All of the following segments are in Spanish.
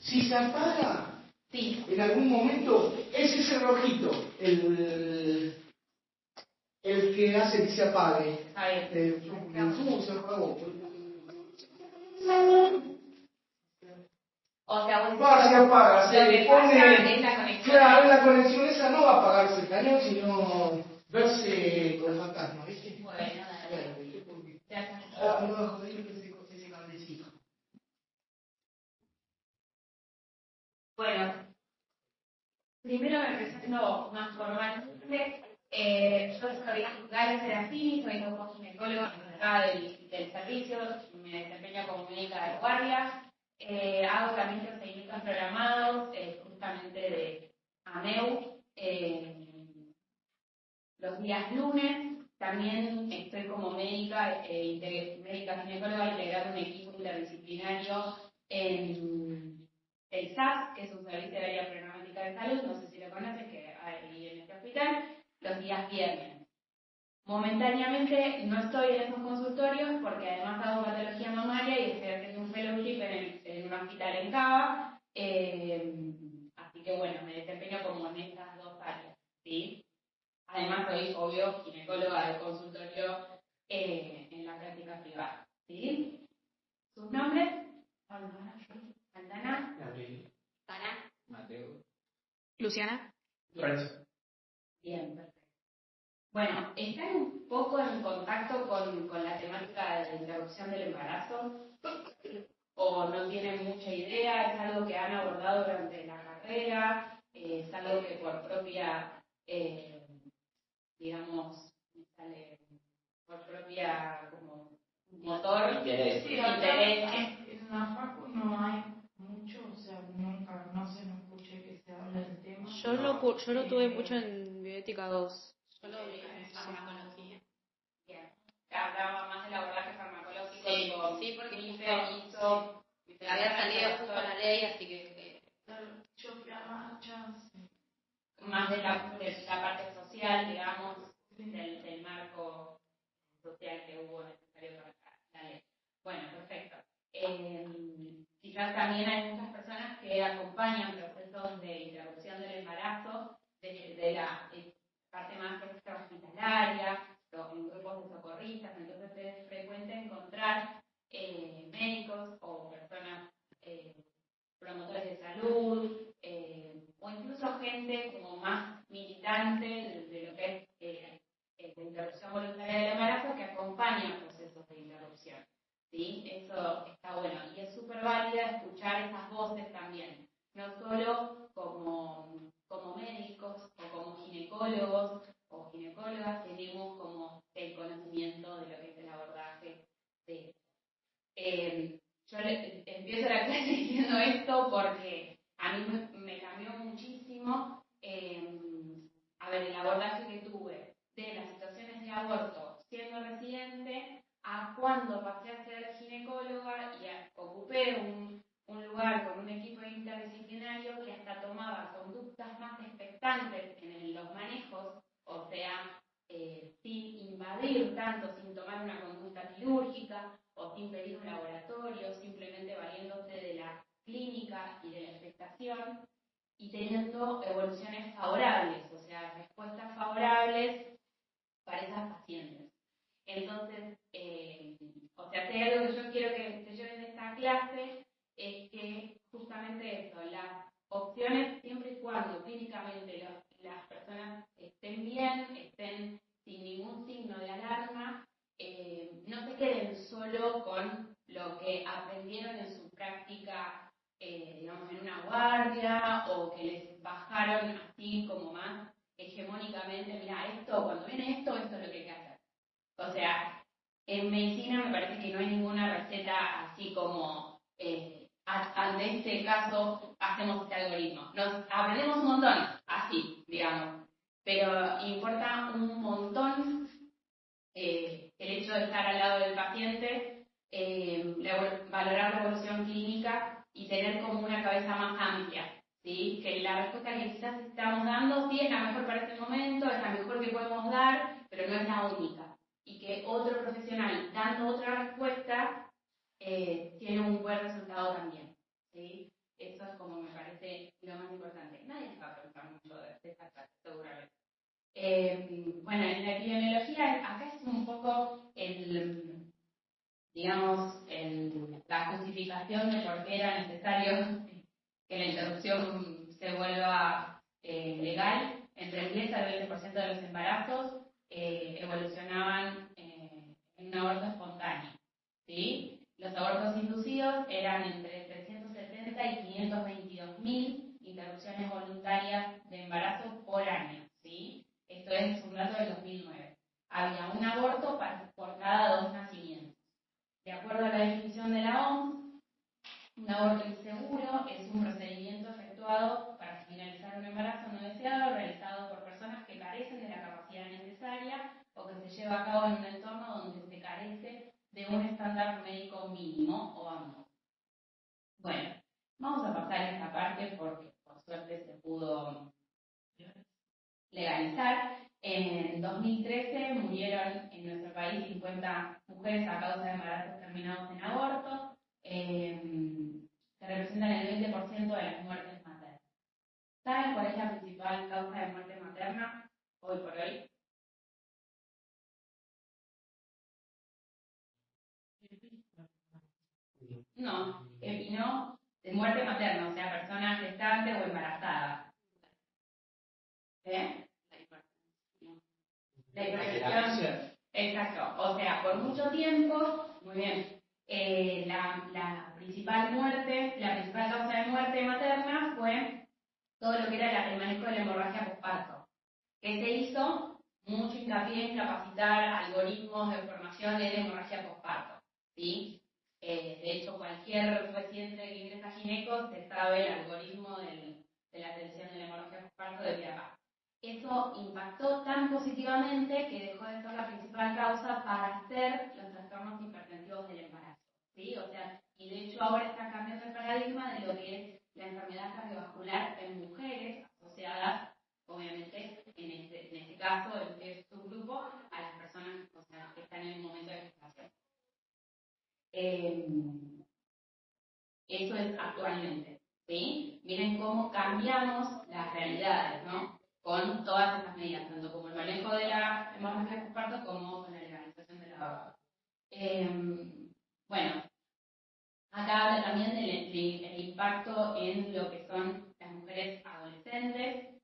Si se apaga, sí, en algún momento, es ese rojito el que hace que se apague. a ver, Se apagó. o sea, vos Se apaga, lo que pasa es la conexión. Claro, la conexión esa no va a apagarse el cañón, sino verse con el fantasma, ¿viste? Bueno, dale. Abajo de ese cablecito. Bueno, primero me presento más formalmente. Yo soy Gala Serafini, soy ginecóloga acá del servicio, me desempeño como médica de guardia. Hago también procedimientos programados, justamente de AMEU, los días lunes. También estoy como médica ginecóloga integrando un equipo interdisciplinario en el SAS, que es un servicio de área programática de salud, no sé si lo conoces, que hay en este hospital, los días viernes. Momentáneamente no estoy en esos consultorios porque además hago patología mamaria y estoy haciendo un fellowship en un hospital en Cava, así que bueno, me desempeño como en estas dos áreas, ¿sí? Además soy, obvio, ginecóloga de consultorio en la práctica privada, ¿sí? ¿Sus nombres? Santana. Gabriel. Ana. Mateo. Luciana. Lorenzo. Bien, perfecto. Bueno, ¿están un poco en contacto con la temática de la interrupción del embarazo? ¿O no tienen mucha idea? ¿Es algo que han abordado durante la carrera? ¿Es algo que por propia, digamos, por propia como motor, Interés? Sí, en la facu no hay mucho, o sea, nunca, no se me escuché que se hable del tema. Yo lo tuve mucho en bioética 2. Yo lo vi en farmacología. Bien. Hablaba más del abordaje farmacológico. Sí, porque hizo había salido justo la ley, así que... Yo fui a marchas. Más de la parte social, digamos, del marco social que hubo necesario para la ley. Bueno, perfecto. Quizás también hay muchas personas que acompañan procesos de interrupción del embarazo de la parte más extrahospitalaria, en grupos de socorristas, entonces es frecuente encontrar médicos o personas promotores de salud, o incluso gente como más militante de lo que es la interrupción voluntaria del embarazo, que acompaña procesos de interrupción. ¿Sí? Eso está bueno. Y es súper válida escuchar esas voces también, no solo como médicos o como ginecólogos o ginecólogas, tenemos como el conocimiento de lo que es el abordaje de yo empiezo la clase diciendo esto porque a mí me cambió muchísimo el abordaje que tuve de las situaciones de aborto siendo residente a cuando pasé a ser ginecóloga y ocupé un lugar con un equipo interdisciplinario que hasta tomaba conductas más expectantes en los manejos, o sea, sin invadir tanto, sin tomar una conducta quirúrgica o sin pedir un laboratorio, simplemente valiéndose de la clínica y de la expectación y teniendo evoluciones favorables, o sea, respuestas favorables para esas pacientes. Entonces, si hay algo que yo quiero que se lleven de esta clase es que justamente eso, las opciones siempre y cuando clínicamente las personas estén bien, estén sin ningún signo de alarma, no se queden solo con lo que aprendieron en su práctica, digamos, en una guardia o que les bajaron así como más hegemónicamente, mira, cuando viene esto es lo que hay que hacer. O sea, en medicina me parece que no hay ninguna receta así como, ante este caso hacemos este algoritmo. Nos aprendemos un montón, así, digamos, pero importa un montón el hecho de estar al lado del paciente, valorar la evolución clínica y tener como una cabeza más amplia, ¿sí? Que la respuesta que quizás estamos dando sí es la mejor para este momento, es la mejor que podemos dar, pero no es la única. Y que otro profesional bueno, en la epidemiología, acá es un poco la justificación de por qué era necesario que la interrupción se vuelva legal. Entre el 10 al 20% de los embarazos evolucionaban en un aborto espontáneo, ¿sí? Los abortos inducidos eran entre 370 y 522.000 interrupciones voluntarias de embarazo por año, ¿sí? Esto es un dato del 2009. Había un aborto por cada 2 nacimientos. De acuerdo a la definición de la OMS, un aborto inseguro es un procedimiento efectuado para finalizar un embarazo no deseado realizado por personas que carecen de la capacidad necesaria o que se lleva a cabo en un entorno donde se carece de un estándar médico mínimo o ambos. Bueno, vamos a pasar esta parte porque por suerte se pudo legalizar. En 2013 murieron en nuestro país 50 mujeres a causa de embarazos terminados en aborto, que representan el 20% de las muertes maternas. ¿Saben cuál es la principal causa de muerte materna hoy por hoy? No, vino de muerte materna, o sea, persona gestante o embarazada. ¿Eh? La hipertensión. Exacto, o sea, por mucho tiempo, muy bien, la principal causa de muerte materna fue todo lo que era el manejo de la hemorragia postparto, que se hizo mucho hincapié en capacitar algoritmos de formación de la hemorragia postparto, ¿sí? De hecho, cualquier paciente que ingresa a gineco se sabe el algoritmo de la atención de la hemorragia postparto de pie a pa. Eso impactó tan positivamente que dejó de ser la principal causa para hacer los trastornos hipertensivos del embarazo, ¿sí? O sea, y de hecho ahora está cambiando el paradigma de lo que es la enfermedad cardiovascular en mujeres asociadas, obviamente, en este caso, en este subgrupo, a las personas, o sea, que están en un momento de gestación. Eso es actualmente, ¿sí? Miren cómo cambiamos las realidades, ¿no? Con todas estas medidas, tanto como el manejo de la hemorragia postparto como con la legalización del aborto. Bueno, acá habla también del impacto en lo que son las mujeres adolescentes.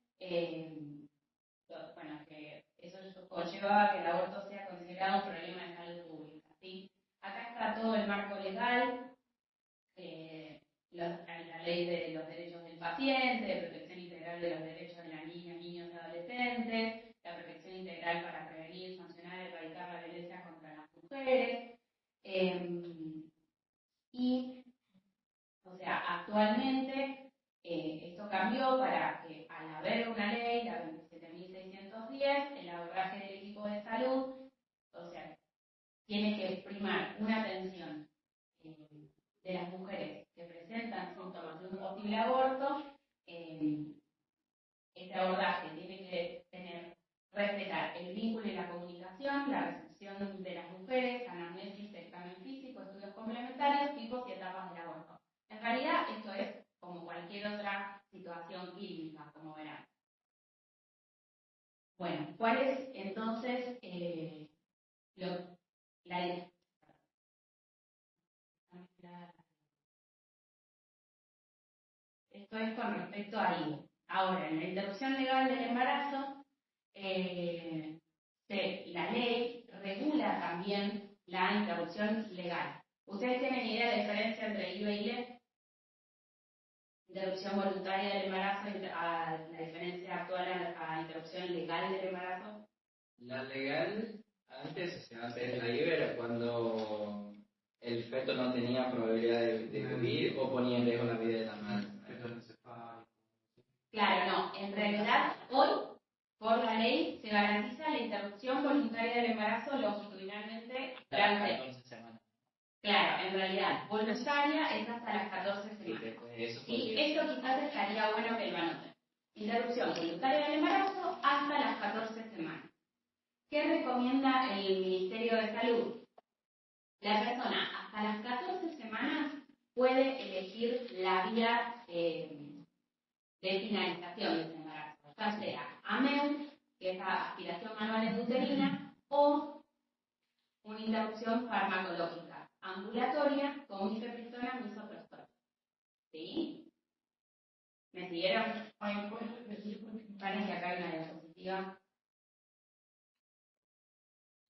Bueno, que eso conlleva que el aborto sea considerado un problema de salud pública, ¿sí? Acá está todo el marco legal, la ley de los derechos del paciente, de protección integral de los derechos de las niñas, niños y adolescentes, la protección integral para prevenir, sancionar y erradicar la violencia contra las mujeres. Y, o sea, actualmente esto cambió para que al haber una ley, la 27.610, el abordaje del equipo de salud, o sea, tiene que primar una atención de las mujeres que presentan síntomas de un posible aborto. Este abordaje tiene que respetar el vínculo y la comunicación, la recepción de las mujeres, anamnesis, examen físico, estudios complementarios, tipos y etapas del aborto. En realidad, esto es como cualquier otra situación clínica, como verán. Bueno, ¿cuál es entonces esto es con respecto a IVO. Ahora, en la interrupción legal del embarazo, la ley regula también la interrupción legal. ¿Ustedes tienen idea de la diferencia entre IVA y LE? Interrupción voluntaria del embarazo, a la diferencia actual a interrupción legal del embarazo. La legal, antes de la IVA era cuando el feto no tenía probabilidad de vivir o ponía en riesgo la vida de la madre. Claro, no. En realidad, hoy, por la ley, se garantiza la interrupción voluntaria del embarazo longitudinalmente durante 14 semanas. Claro, en realidad, voluntaria es hasta las 14 semanas. Sí, esto quizás estaría bueno que lo anoten. Interrupción voluntaria del embarazo hasta las 14 semanas. ¿Qué recomienda el Ministerio de Salud? La persona hasta las 14 semanas puede elegir la vía de finalización del embarazo, ya sea AMEU que es aspiración manual endouterina, o una interrupción farmacológica ambulatoria con mifepristona misoprostol. ¿Sí? ¿Me siguieron? Ay, ¿puedes repetir? Parece que acá hay una diapositiva.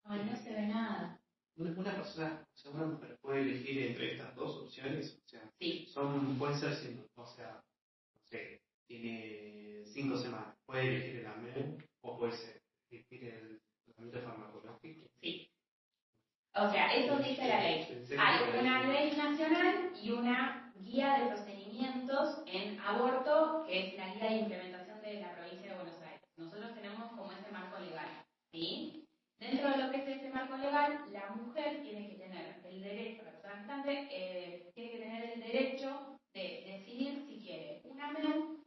Ay, no se ve nada. Una persona, o sea, una mujer puede elegir entre estas dos opciones, o sea, Sí. pueden ser, o sea, no sé, tiene 5 semanas, puede elegir el AMEU o puede elegir el tratamiento farmacológico. Sí. O sea, eso dice la ley. Hay una ley nacional y una guía de procedimientos en aborto, que es la guía de implementación de la provincia de Buenos Aires. Nosotros tenemos como ese marco legal, ¿sí? Dentro de lo que es ese marco legal, la mujer tiene que tener el derecho, la persona gestante, tiene que tener el derecho de decidir si quiere una MEU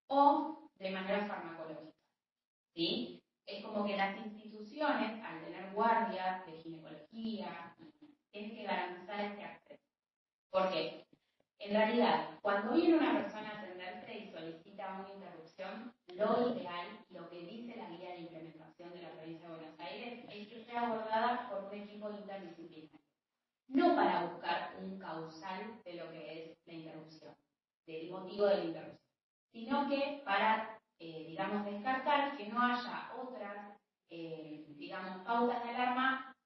o de manera farmacológica, ¿sí? Es como que las instituciones, al tener guardias de ginecología, tienen que garantizar este acceso. ¿Por qué? En realidad, cuando viene una persona a atenderse y solicita una interrupción, lo ideal, lo que dice la guía de implementación de la provincia de Buenos Aires, es que sea abordada por un equipo interdisciplinario. No para buscar un causal de lo que es la interrupción, del motivo de la interrupción, sino que para, digamos, descartar que no haya otras, digamos, pautas de alarma,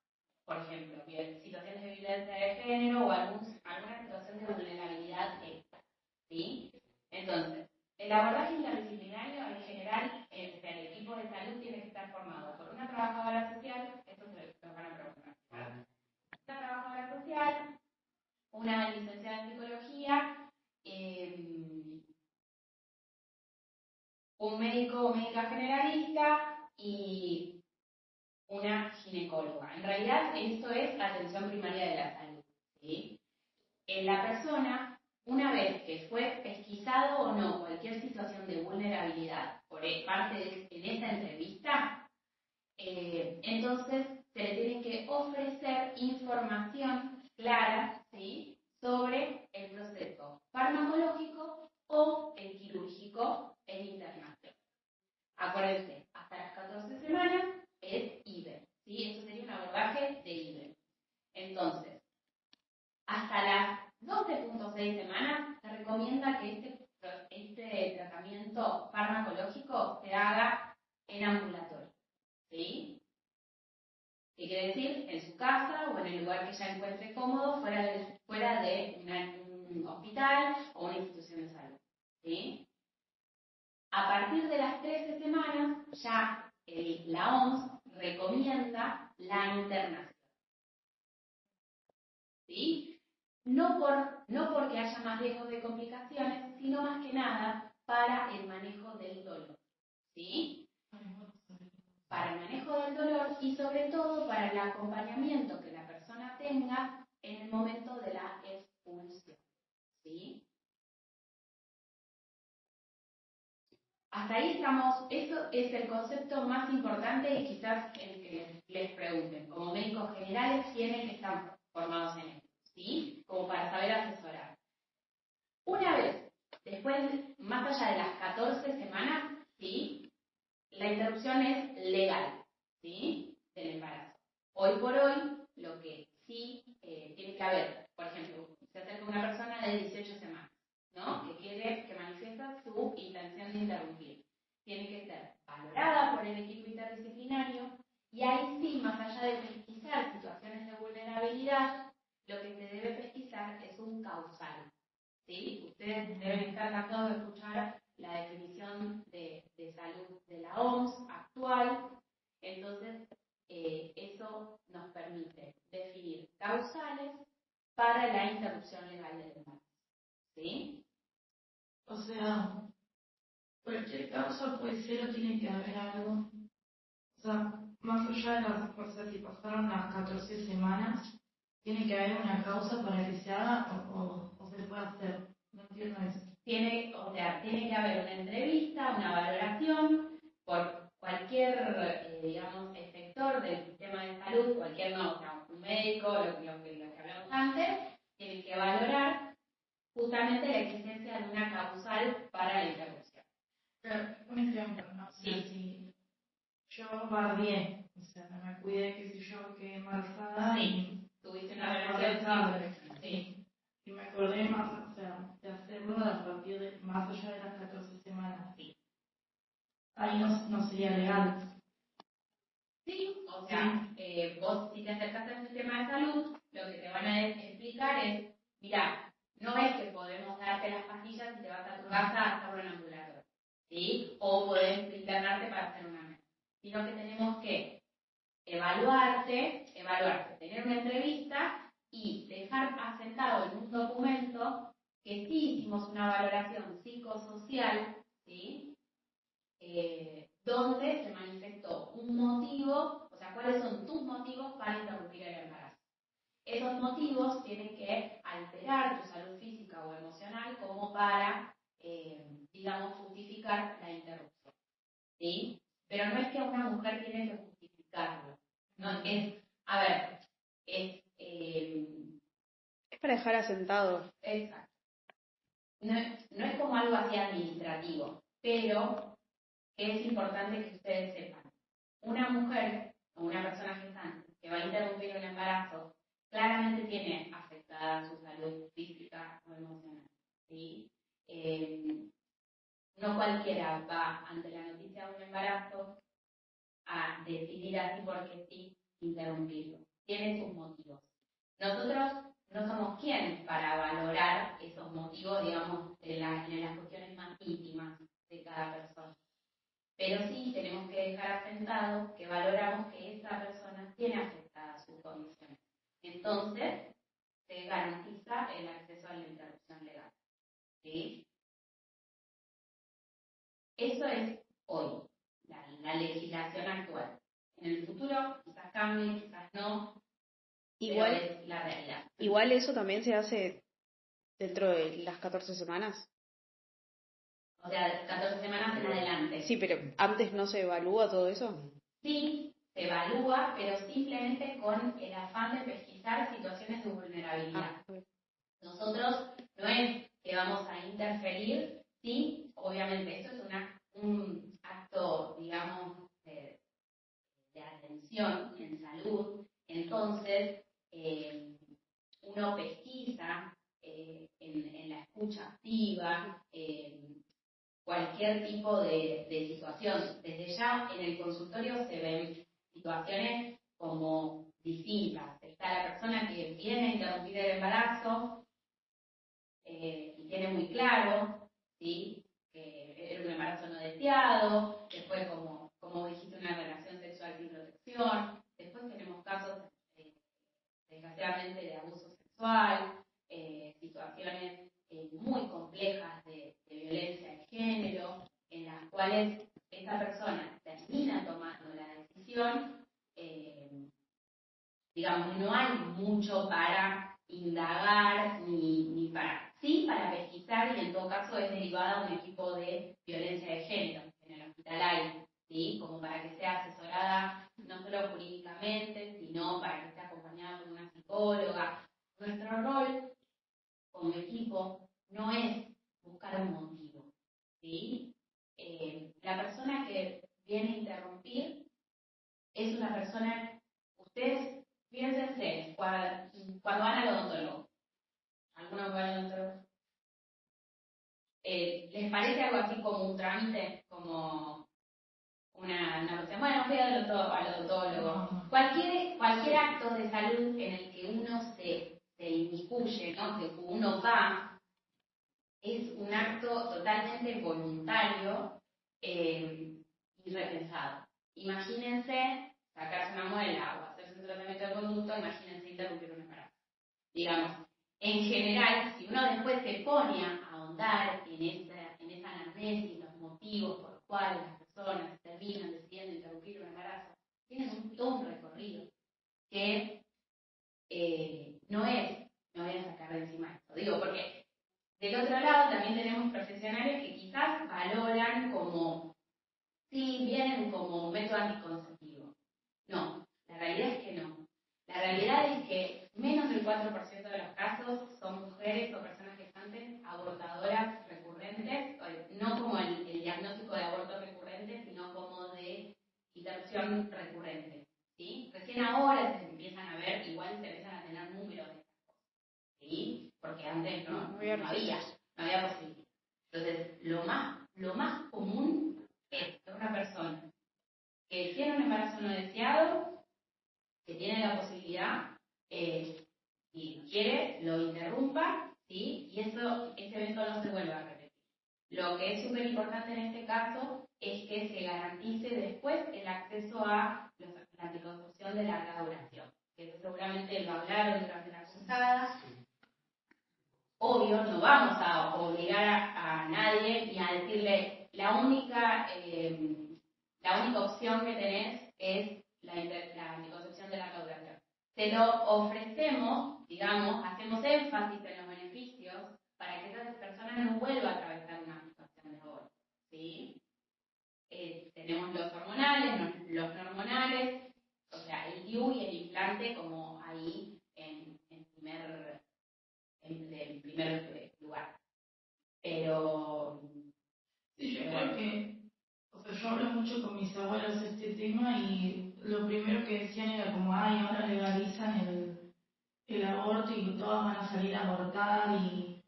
por ejemplo, situaciones de violencia de género o alguna situación de vulnerabilidad extra, ¿sí? Entonces, el abordaje interdisciplinario en general, el equipo de salud tiene que estar formado por una trabajadora social, esto se lo van a preguntar, una trabajadora social, una licenciada en psicología, un médico o médica generalista y una ginecóloga. En realidad, esto es atención primaria de la salud, ¿sí? La persona, una vez que fue pesquisado o no cualquier situación de vulnerabilidad por parte de en esa entrevista, entonces se le tiene que ofrecer información clara, ¿sí?, sobre el proceso farmacológico o el quirúrgico en internación. Acuérdense, hasta las 14 semanas es IVE, ¿sí? Esto sería un abordaje de IVE. Entonces, hasta las 12.6 semanas se recomienda que este tratamiento farmacológico se haga en ambulatorio, ¿sí? ¿Qué quiere decir? En su casa o en el lugar que ella encuentre cómodo, fuera de un hospital o una institución de salud, ¿sí? A partir de las 13 semanas, ya la OMS recomienda la internación, ¿sí? No porque haya más riesgo de complicaciones, sino más que nada para el manejo del dolor, ¿sí? Para el manejo del dolor y sobre todo para el acompañamiento que la persona tenga en el momento de la expulsión, ¿sí? Hasta ahí estamos, eso es el concepto más importante y quizás el que les pregunten. Como médicos generales, ¿quiénes están formados en esto? ¿Sí? Como para saber asesorar. Una vez, después, más allá de las 14 semanas, ¿sí?, la interrupción es legal, ¿sí?, del embarazo. Hoy por hoy, lo que sí tiene que haber, por ejemplo, se acerca una persona de 18 semanas, ¿no?, que manifiesta su intención de interrumpir. Tiene que ser valorada por el equipo interdisciplinario y ahí sí, más allá de pesquisar situaciones de vulnerabilidad, lo que se debe pesquisar es un causal, ¿sí? Ustedes deben estar cansados de escuchar la definición de salud de la OMS actual. Entonces, eso nos permite definir causales para la interrupción legal del embarazo, ¿sí? O sea, cualquier causa puede ser o tiene que haber algo. O sea, más allá de las cosas que pasaron las 14 semanas, ¿tiene que haber una causa para que se haga o se puede hacer? No entiendo eso. Tiene que haber una entrevista, una valoración por cualquier, digamos, efector del sistema de salud, un médico, lo que hablamos antes, tiene que valorar justamente la existencia de una causal para la interrupción. Pero, un ejemplo, ¿no? Sí. Si yo barrié, o sea, no me cuidé, qué sé yo, quedé embarazada y Tuviste me una acordé relación tarde. sí. Y me acordé más, o sea, de hacerlo a partir de más allá de las 14 semanas. Sí. Ahí no sería legal. Sí, o sea, vos si te acercas al sistema de salud, lo que te van a explicar es, mira, no es que podemos darte las pastillas y te vas a tu casa a hacerlo en ambulatorio, ¿sí? O podés internarte para hacer una mesa, sino que tenemos que evaluarte, tener una entrevista y dejar asentado en un documento que sí hicimos una valoración psicosocial, ¿sí? Donde se manifestó un motivo, o sea, cuáles son tus motivos para interrumpir el embarazo. Esos motivos tienen que alterar tu salud física o emocional como para, digamos, justificar la interrupción, ¿sí? Pero no es que una mujer tiene que justificarlo. No es, a ver, es para dejar asentado. exacto. No es como algo así administrativo, pero es importante que ustedes sepan. Una mujer o una persona gestante que va a interrumpir un embarazo claramente tiene afectada su salud física o emocional, ¿sí? No cualquiera va ante la noticia de un embarazo a decidir así porque sí interrumpirlo. Tiene sus motivos. Nosotros no somos quienes para valorar esos motivos, digamos, en las cuestiones más íntimas de cada persona. Pero sí tenemos que dejar asentado que valoramos que esa persona tiene afectadas sus condiciones. Entonces, se garantiza el acceso a la interrupción legal. ¿Sí? Eso es hoy, la legislación actual. En el futuro quizás cambie, quizás no, Igual, pero es la realidad. igual eso también se hace dentro de las 14 semanas. O sea, 14 semanas en adelante. Sí, pero antes no se evalúa todo eso. Sí, se evalúa, pero simplemente con el afán de pesquisar situaciones de vulnerabilidad. Nosotros no es que vamos a interferir, sí, obviamente esto es un acto, digamos, de atención en salud, entonces uno pesquisa en la escucha activa, cualquier tipo de situación. Desde ya en el consultorio se ven situaciones como distintas. Está la persona que viene a interrumpir el embarazo y tiene muy claro, ¿sí?, que era un embarazo no deseado, después como dijiste, una relación sexual sin protección. Después tenemos casos, desgraciadamente, de abuso sexual, situaciones muy complejas de violencia de género, en las cuales esta persona termina tomando la decisión, digamos, no hay mucho para indagar ni para, sí, para pesquisar, y en todo caso es derivada un equipo de violencia de género en el hospitalario, ¿sí?, como para que sea asesorada no solo jurídicamente, sino para que esté acompañada por una psicóloga. Nuestro rol como equipo no es buscar un motivo, ¿sí? La persona que viene a interrumpir es una persona, ustedes piénsense, cuando van al odontólogo, ¿alguno va al odontólogo? ¿Les parece algo así como un trámite, como una cuestión? Bueno, fui al odontólogo. Cualquier acto de salud en el que uno se inmiscuye, ¿no?, que uno va, es un acto totalmente voluntario y repensado. Imagínense sacarse una muela o hacerse un tratamiento de conducto, imagínense interrumpir un embarazo. Digamos, en general, si uno después se pone a ahondar en esa anamnesis, los motivos por los cuales las personas terminan decidiendo interrumpir un embarazo, tienen todo un recorrido que no es, me voy a sacar de encima esto. Digo, porque del otro lado también tenemos profesionales que quizás valoran como, sí, vienen como método anticonceptivo. No, la realidad es que no. La realidad es que menos del 4% de los casos son mujeres o personas gestantes abortadoras recurrentes, no como el diagnóstico de aborto recurrente, sino como de interrupción recién ahora se empiezan a ver, igual se empiezan a tener números de estas cosas, ¿sí? Porque antes no había posibilidad. Entonces, lo más común es que una persona que tiene un embarazo no deseado, que tiene la posibilidad y quiere, lo interrumpa, ¿sí? Y ese evento no se vuelve a repetir. Lo que es súper importante en este caso es que se garantice después el acceso a la anticoncepción de larga duración. Que eso seguramente lo hablaron durante la cursada. Obvio, no vamos a obligar a nadie ni a decirle la única opción que tenés es la anticoncepción de larga duración. Se lo ofrecemos, digamos, hacemos énfasis en los beneficios para que esas personas no vuelvan a atravesar una situación de aborto, ¿sí? Tenemos los hormonales, los no hormonales, o sea, el DIU y el implante como ahí en primer lugar. Pero sí, yo creo que, o sea, yo hablo mucho con mis abuelos de este tema y lo primero que decían era como, ay, ahora legalizan el aborto y todas van a salir a abortar y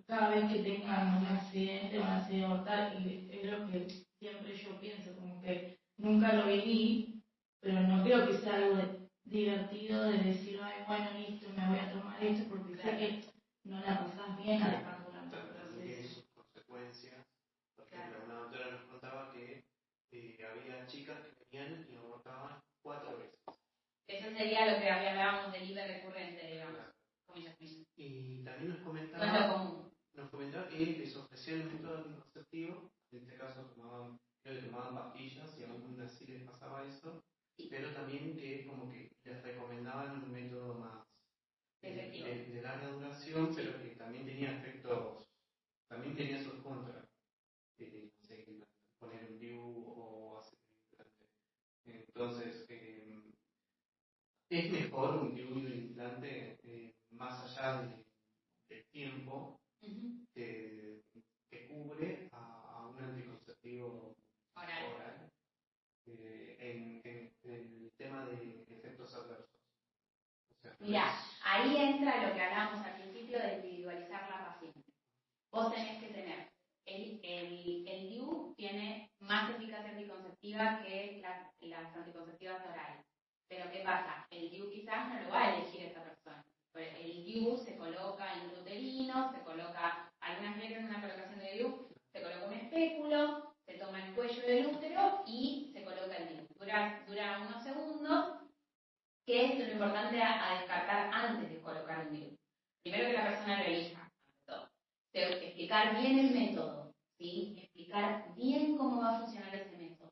cada vez que tengan un accidente van a salir a abortar, y es lo que siempre yo pienso, como que nunca lo viví, pero no creo que sea algo divertido de decir, ay, bueno, listo, me voy a tomar esto porque sé que no la pasás bien además durante el proceso. Tiene sus consecuencias. Por ejemplo, una doctora nos contaba que había chicas que venían y abortaban 4 veces. Eso sería lo que hablábamos del IVE recurrente, digamos. Y también nos comentaba, no es lo común. Nos comentaba que les ofrecían el método anticonceptivo, en este caso creo que tomaban pastillas y aún así les pasaba eso, Sí. pero también que como que les recomendaban un método más de larga duración, pero que también tenía efectos, también tenía sus contras. No sé, poner un DIU o hacer un implante. Entonces, es mejor un DIU y un implante más allá del tiempo que cubre a un anticonceptivo oral en el tema de efectos adversos. O sea, Mira, ahí entra lo que hablábamos al principio de individualizar la paciente. Vos tenés que tener, el DIU tiene más eficacia anticonceptiva que las anticonceptivas orales. Pero ¿qué pasa? El DIU quizás no lo va a elegir esa persona. El DIU se coloca intrauterino, se coloca, algunas veces en una colocación de DIU, se coloca un espéculo, se toma el cuello del útero y se coloca el DIU. Dura unos segundos, que es lo importante a descartar antes de colocar un DIU. Primero que la persona lo elija, explicar bien el método, ¿sí? Explicar bien cómo va a funcionar ese método.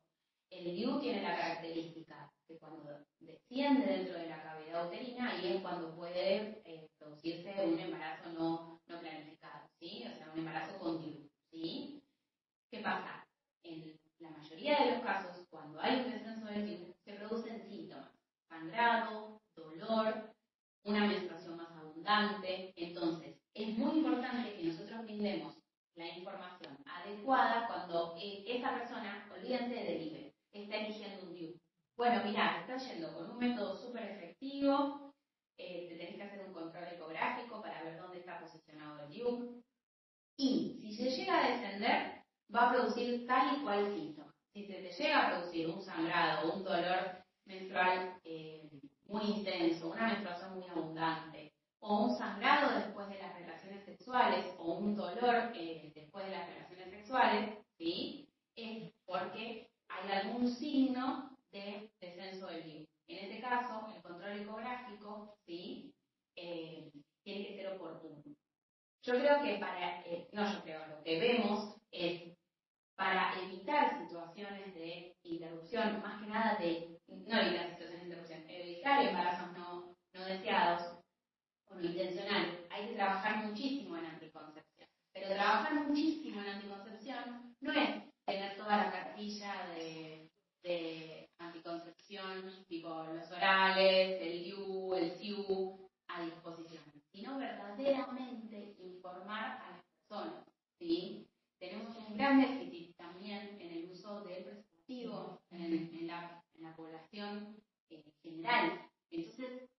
El DIU tiene la característica que cuando desciende dentro de la cavidad uterina, ahí es cuando puede producirse un embarazo no planificado, ¿sí? O sea, un embarazo con DIU, ¿sí? ¿Qué pasa? En la mayoría de los casos, cuando hay un descenso del DIU, se producen síntomas: sangrado, dolor, una menstruación más abundante. Entonces, es muy importante que nosotros brindemos la información adecuada cuando esa persona, olvídense del IVE, está eligiendo un DIU. Bueno, mirá, estás yendo con un método súper efectivo, te tenés que hacer un control ecográfico para ver dónde está posicionado el DIU. Y si se llega a descender, va a producir tal y cual síntoma. Si se te llega a producir un sangrado, un dolor menstrual muy intenso, una menstruación muy abundante, o un sangrado después de las relaciones sexuales, o un dolor después de las relaciones sexuales, ¿sí? Es porque hay algún signo de descenso del DIU. En este caso, el control ecográfico, ¿sí? Tiene que ser oportuno. Yo creo que lo que vemos es, para evitar situaciones de interrupción, más que nada no evitar situaciones de interrupción, evitar embarazos no deseados o no intencionales, hay que trabajar muchísimo en anticoncepción. Pero trabajar muchísimo en anticoncepción no es tener toda la cartilla de anticoncepción, tipo los orales, el DIU, el CIU, a disposición, sino verdaderamente informar a las personas, ¿sí? Tenemos un gran déficit también en el uso del preservativo en la población general. Entonces,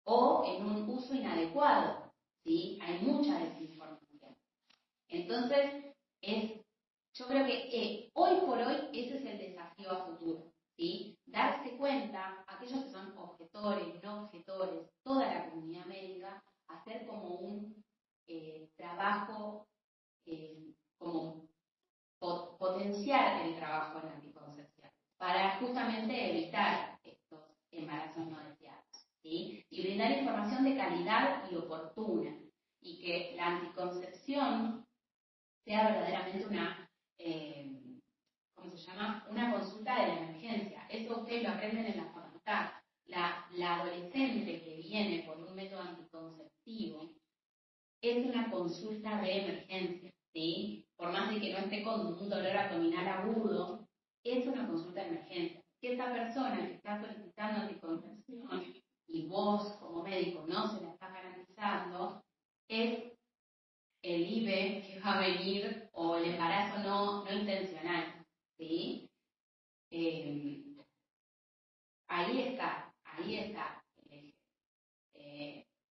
o en un uso inadecuado, ¿sí? Hay mucha desinformación. Entonces, yo creo que hoy por hoy ese es el desafío a futuro, ¿sí? Darse cuenta, aquellos que son objetores, no objetores, toda la comunidad médica, hacer como un trabajo, como potenciar el trabajo en la anticoncepción, para justamente evitar estos embarazos no deseados, ¿sí? Y brindar información de calidad y oportuna, y que la anticoncepción sea verdaderamente una, ¿cómo se llama? Una consulta de la emergencia. Eso ustedes lo aprenden en la facultad. La adolescente que viene por un método anticonceptivo es una consulta de emergencia, ¿sí? Por más de que no esté con un dolor abdominal agudo, es una consulta de emergencia. Que esa persona que está solicitando anticoncepción y vos como médico no se la está garantizando, es el IVE que va a venir o el embarazo no intencional, ¿sí? Ahí está.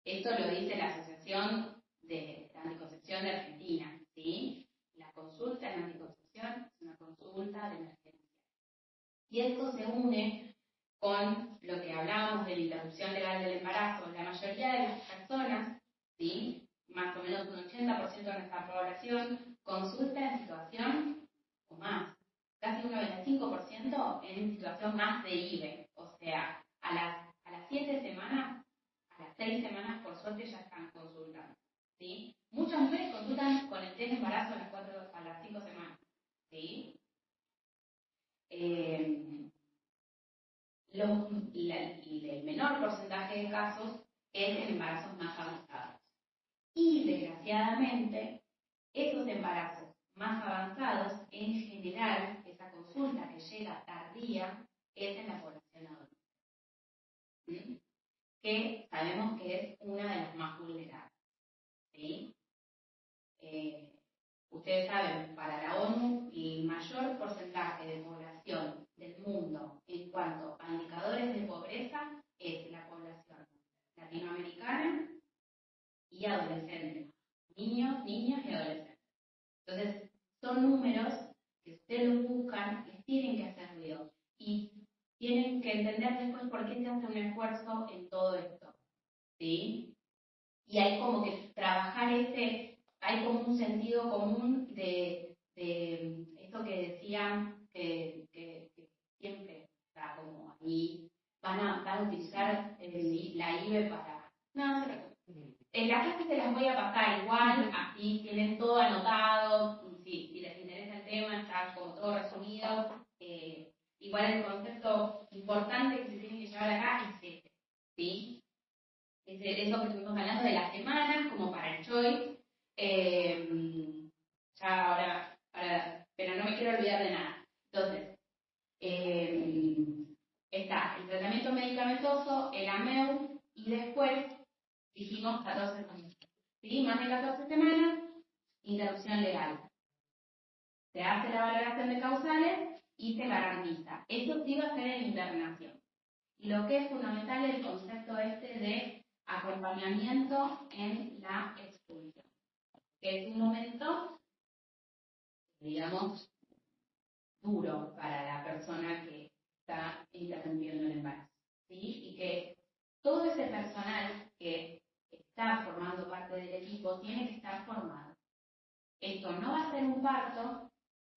Esto lo dice la Asociación de la Anticoncepción de Argentina, ¿sí? La consulta en anticoncepción es una consulta de emergencia. Y esto se une con lo que hablábamos de la interrupción legal del embarazo. La mayoría de las personas, ¿sí? Más o menos un 80% de nuestra población, consulta en situación o más. Casi un 95% en situación más de IVE. O sea, a las 7 semanas, a las 6 semanas, por suerte ya están consultando, ¿sí? Muchas mujeres consultan con el test de embarazo a las 5 semanas, ¿sí? El menor porcentaje de casos es en embarazos más avanzados. Y desgraciadamente, esos embarazos más avanzados, en general, esa consulta que llega tardía, es en la población adulta, ¿sí? Que sabemos que es una de las más vulnerables, ¿sí? Ustedes saben, para la ONU, el mayor porcentaje de población del mundo en cuanto a indicadores de pobreza es la población latinoamericana y adolescente, niños, niñas y adolescentes. Entonces, son números que ustedes los buscan, les tienen que hacer ruido y tienen que entender después por qué se hace un esfuerzo en todo esto, ¿sí? Y hay como que trabajar hay como un sentido común de esto que decían que siempre está como ahí, van a utilizar la IVE para... No, en la clase se las voy a pasar igual, así tienen todo anotado, si les interesa el tema, está como todo resumido. Igual el concepto importante que se tiene que llevar acá es este, ¿sí? Es eso que estuvimos hablando de las semanas, como para el choice. Ya ahora, pero no me quiero olvidar de nada. Entonces, está el tratamiento medicamentoso, el AMEU, y después dijimos 14 semanas. ¿Sí? Más de 14 semanas, interrupción legal. Se hace la valoración de causales y se garantiza. Eso sí va a ser en internación. Y lo que es fundamental es el concepto de acompañamiento en la expulsión, que es un momento, digamos, duro para la persona que está interrumpiendo el embarazo, ¿sí? Y que todo ese personal que está formando parte del equipo tiene que estar formado. Esto no va a ser un parto,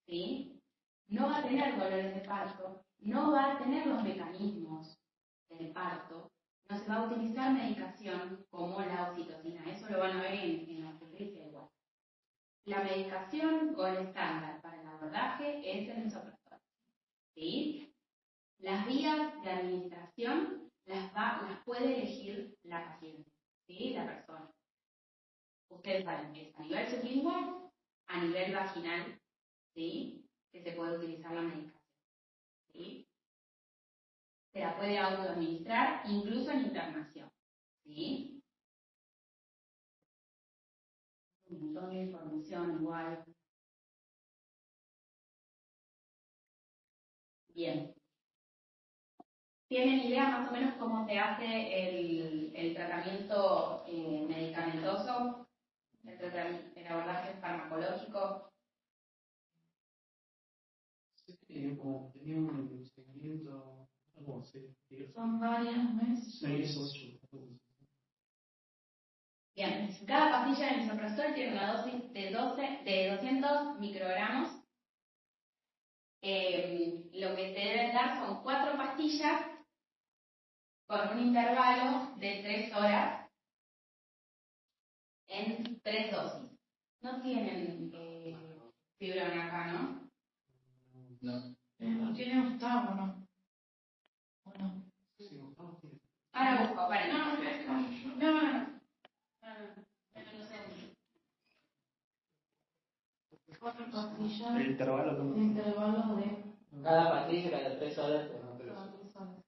¿sí? No va a tener dolores de parto, no va a tener los mecanismos del parto, no se va a utilizar medicación como la oxitocina, eso lo van a ver en la obstetricia igual. La medicación gol estándar para el abordaje es el misoprostol, ¿sí? Las vías de administración las puede elegir la paciente, ¿sí? La persona. Ustedes saben que es a nivel sublingual, a nivel vaginal, ¿sí? Que se puede utilizar la medicación, ¿sí? Se la puede autoadministrar incluso en internación, ¿sí? Un montón de información igual. Bien. ¿Tienen idea más o menos cómo se hace el tratamiento medicamentoso? El abordaje farmacológico. Sí, tenía un seguimiento, algo así. Son varios meses. 6, 8. Bien, cada pastilla de misoprostol tiene una dosis de 200 microgramos. Lo que se deben dar son 4 pastillas con un intervalo de 3 horas en 3 dosis. No tienen fibrón acá, ¿no? No. No tiene Gustavo, ¿no? ¿O no? Ahora busco, vale. No. Cuatro pastillas. El intervalo El intervalo de Cada pastilla cada 3 horas. cada 3 horas.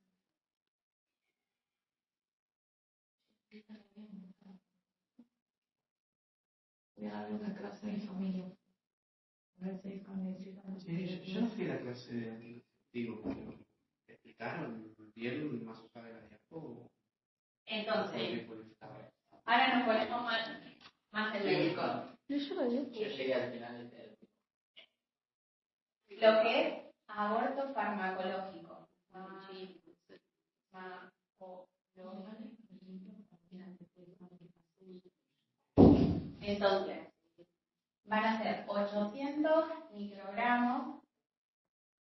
Voy a dar una clase a mi familia. A ver si Sí, yo no fui a la clase de anticonceptivo, pero ¿te explicaron bien más allá de la diapo? Entonces, ahora nos ponemos más el médico. Yo llegué al final de Lo que es aborto farmacológico. Entonces, van a ser 800 microgramos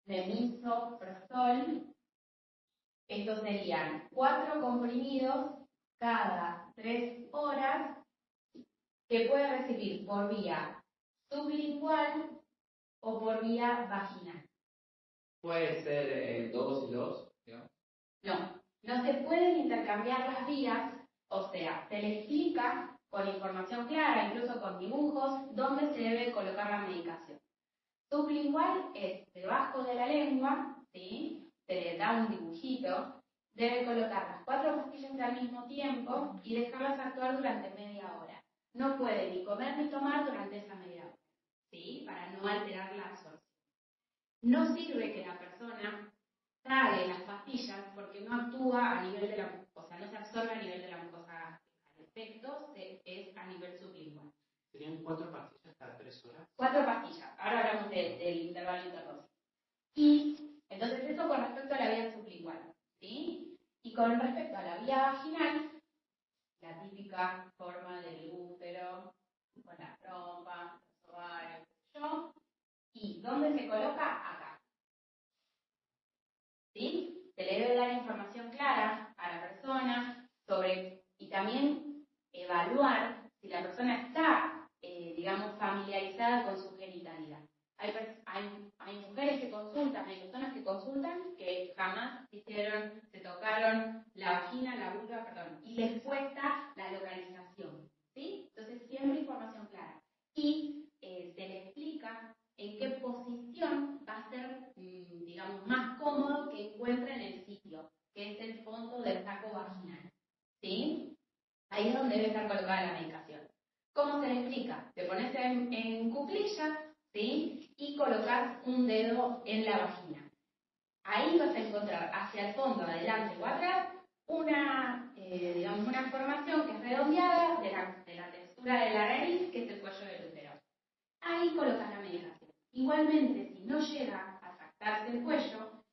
de misoprostol. Estos serían 4 comprimidos cada 3 horas que puede recibir por vía sublingual o por vía vaginal. Puede ser 2 y 2, digamos. No se pueden intercambiar las vías, o sea, se le explica con información clara, incluso con dibujos, dónde se debe colocar la medicación. Sublingual es debajo de la lengua, ¿sí? Se le da un dibujito, debe colocar las 4 pastillas al mismo tiempo y dejarlas actuar durante media hora. No puede ni comer ni tomar durante esa media hora, ¿sí? Para no alterar la absorción. No sirve que la persona trague las pastillas porque no actúa a nivel de la mucosa, no se absorbe a nivel de la mucosa gástrica. El efecto es a nivel sublingual. ¿Serían 4 pastillas cada 3 horas? 4 pastillas. Ahora hablamos del intervalo interdosis. Y entonces eso con respecto a la vía sublingual, ¿sí? Y con respecto a la vía vaginal, la típica forma del útero, con la trompa, los ovarios, qué sé yo. ¿Y dónde se coloca? Acá. ¿Sí? Se le debe dar información clara a la persona sobre, y también evaluar si la persona está, digamos, familiarizada con su genitalidad. Hay mujeres que consultan, hay personas que consultan que jamás se tocaron la vagina, la vulva, perdón, y les cuesta la localización, ¿sí? Entonces, siempre información clara. Y se le explica en qué posición va a ser, digamos, más cómodo que encuentren el sitio, que es el fondo del saco vaginal, ¿sí? Ahí es donde debe estar colocada la medicación. ¿Cómo se le explica? Te pones en cuclillas, ¿sí? Y colocas un dedo en la vagina. Ahí vas a encontrar hacia el fondo, adelante o atrás, digamos, una formación que es redondeada de la textura de la nariz, que es el cuello del útero. Ahí colocas la medicación. Igualmente, si no llega a sactarse el cuello,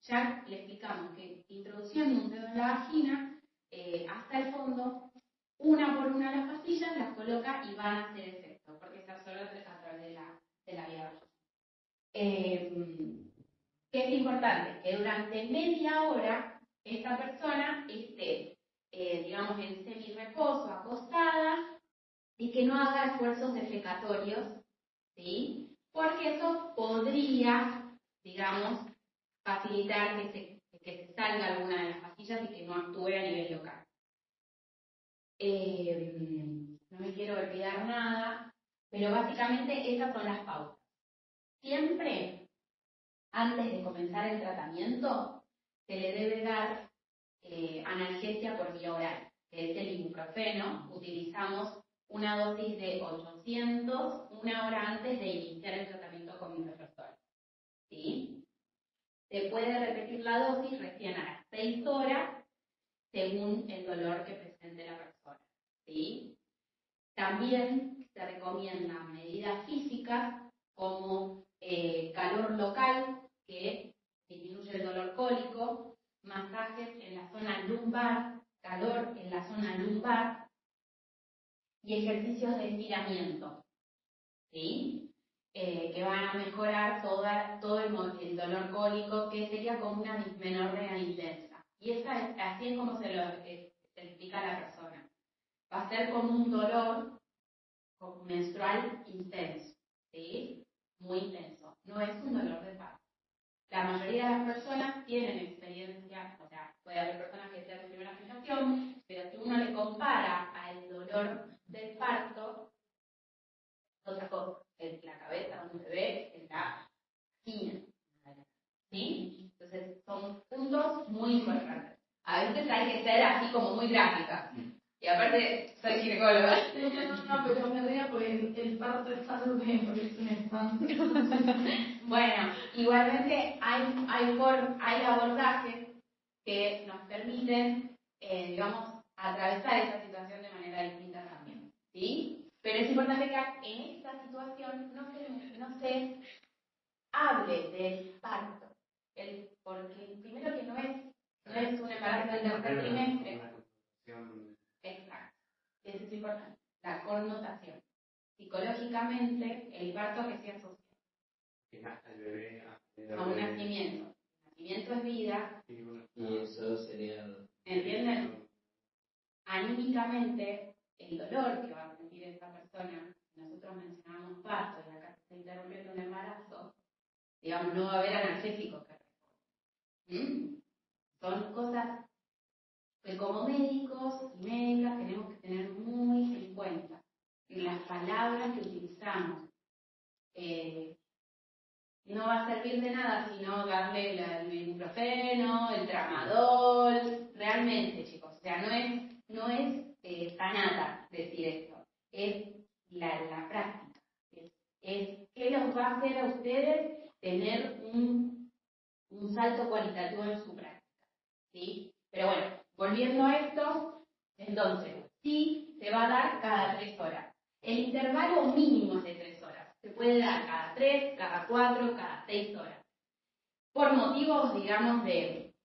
ya le explicamos que introduciendo un dedo en la vagina, hasta el fondo, una por una las pastillas las coloca y van a hacer efecto, porque se absorbe a través de la vía vaginal. ¿Qué es importante? Que durante media hora esta persona esté, digamos, en semi-reposo, acostada, y que no haga esfuerzos defecatorios, ¿sí? Porque eso podría, digamos, facilitar que se salga alguna de las pastillas y que no actúe a nivel local. No me quiero olvidar nada, pero básicamente esas son las pautas. Siempre, antes de comenzar el tratamiento, se le debe dar analgesia por vía oral, que es el ibuprofeno. Utilizamos una dosis de 800 una hora antes de iniciar el tratamiento con misoprostol, ¿sí? Se puede repetir la dosis recién a las 6 horas según el dolor que presente la persona, ¿sí? También se recomiendan medidas físicas como calor local, que disminuye el dolor cólico, masajes en la zona lumbar, calor en la zona lumbar y ejercicios de estiramiento, ¿sí? Que van a mejorar todo el dolor cólico, que sería como una dismenorrea intensa. Y así es como se lo explica a la persona. Va a ser como un dolor menstrual intenso, ¿sí? Muy intenso. No es un dolor de parto. La mayoría de las personas tienen experiencia, o sea, puede haber personas que sean su primera gestación, pero si uno le compara al dolor del parto, otra cosa, en la cabeza de un bebé, en la vagina, ¿sí? Entonces, son puntos muy importantes. A veces hay que ser así como muy gráfica. Y aparte, soy ginecóloga. No, pero me río porque el parto es algo que me parece un espanto. Bueno, igualmente hay abordajes que nos permiten, digamos, atravesar esa situación de manera distinta también, ¿sí? Pero es importante que en esta situación no se hable del parto, porque primero que no es un embarazo del tercer trimestre. Exacto, eso es importante, la connotación. Psicológicamente, el parto que se asocia a un nacimiento. El nacimiento es vida. Y eso sería... ¿Entienden? Anímicamente, el dolor que va a sentir esta persona, nosotros mencionamos parto y acá se está interrumpiendo un embarazo, digamos, no va a haber analgésicos que respondan. Son cosas que como médicos y médicas tenemos que tener muy en cuenta las palabras que utilizamos. No va a servir de nada sino darle el ibuprofeno, el tramadol, realmente, chicos. O sea, no es sanata decir esto, es la práctica. Es qué los va a hacer a ustedes tener un salto cualitativo en su práctica, ¿sí? Pero bueno, volviendo a esto, entonces, sí se va a dar cada 3 horas. El intervalo mínimo es de 3 horas. Se puede dar cada 3, cada 4, cada 6 horas. Por motivos, digamos, de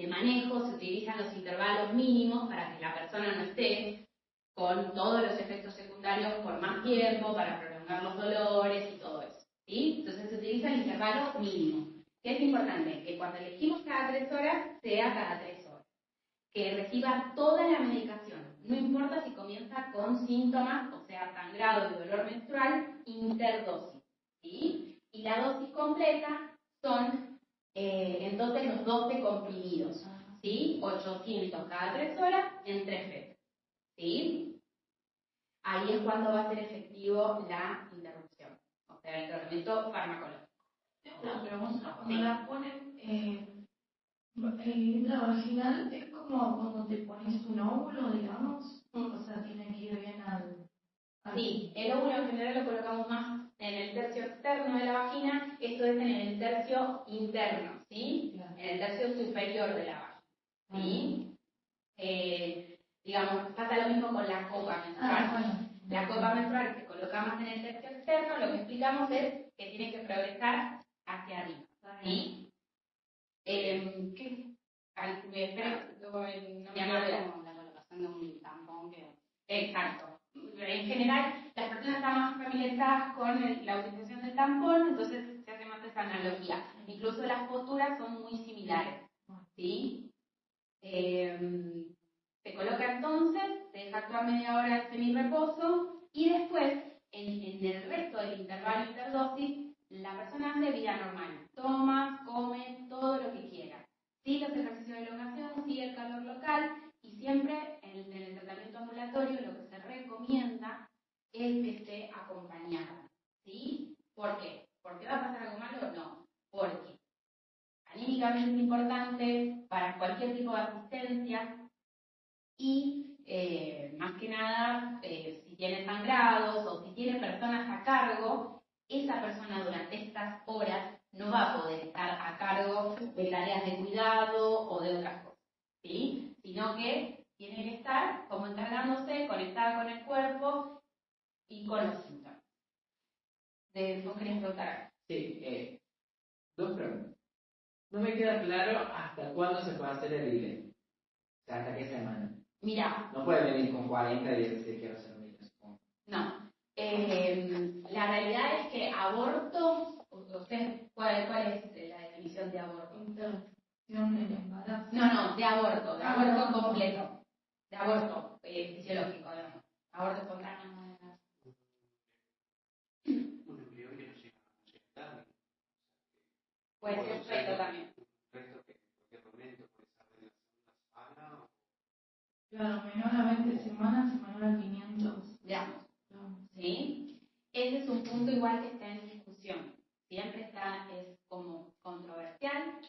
manejo, se utilizan los intervalos mínimos para que la persona no esté con todos los efectos secundarios por más tiempo, para prolongar los dolores y todo eso, ¿sí? Entonces se utiliza el intervalo mínimo. ¿Qué es importante? Que cuando elegimos cada 3 horas, sea cada 3 horas. Que reciba toda la medicación. No importa si comienza con síntomas, o sea, sangrado y dolor menstrual, interdosis, ¿sí? Y la dosis completa son entonces los 12 comprimidos, ¿sí? 800 cada 3 horas en 3 veces, ¿sí? Ahí es cuando va a ser efectivo la interrupción, o sea, el tratamiento farmacológico. Tengo una pregunta. Cuando la ponen la vaginal, ¿es como cuando te pones un óvulo, digamos? O sea, tiene que ir bien al... Sí, el óvulo en general lo colocamos más en el tercio externo de la vagina, esto es en el tercio interno, ¿sí? Claro. En el tercio superior de la vagina, ¿sí? Digamos, pasa lo mismo con la copa menstrual. Bueno. La copa menstrual se coloca más en el tercio externo, lo que explicamos es que tiene que progresar hacia arriba, ¿sí? ¿Qué? Me espera, no me acuerdo. Como la colocación de un tampón que... Exacto. En general, las personas están más familiarizadas con la utilización del tampón, entonces se hace más esa analogía. Incluso las posturas son muy similares, ¿sí? Se coloca entonces, se deja actuar media hora de semireposo y después, en el resto del intervalo interdosis, la persona hace vida normal. Toma, come, todo lo que quiera. Sí, los ejercicios de elongación, sí, el calor local y siempre en el tratamiento ambulatorio lo que se recomienda es que esté acompañada. ¿Sí? ¿Por qué? ¿Porque va a pasar algo malo? No. Porque anímicamente es importante para cualquier tipo de asistencia y más que nada si tiene sangrados o si tiene personas a cargo, esa persona durante estas horas no va a poder estar a cargo de tareas de cuidado o de otras cosas, ¿sí? Sino que tiene que estar como encargándose, conectada con el cuerpo y con los síntomas. ¿Vos querés preguntar? Sí, dos preguntas. No me queda claro hasta cuándo se puede hacer el ILE. O sea, hasta qué semana. Mira. No puede venir con 40 y decir quiero hacer un ILE, supongo. No. La realidad es que aborto, ¿cuál es la definición de aborto? Interrupción del embarazo. No, de aborto completo. De aborto fisiológico, digamos. Aborto espontáneo. Un embrión que no llega a tarde. Puede ser un feto también. Un feto que en cualquier momento puede salir la segunda semana. Claro, menor a 20 semanas y menor a 500. Digamos. ¿Sí? Ese es un punto igual que está en discusión. Siempre es como controversial.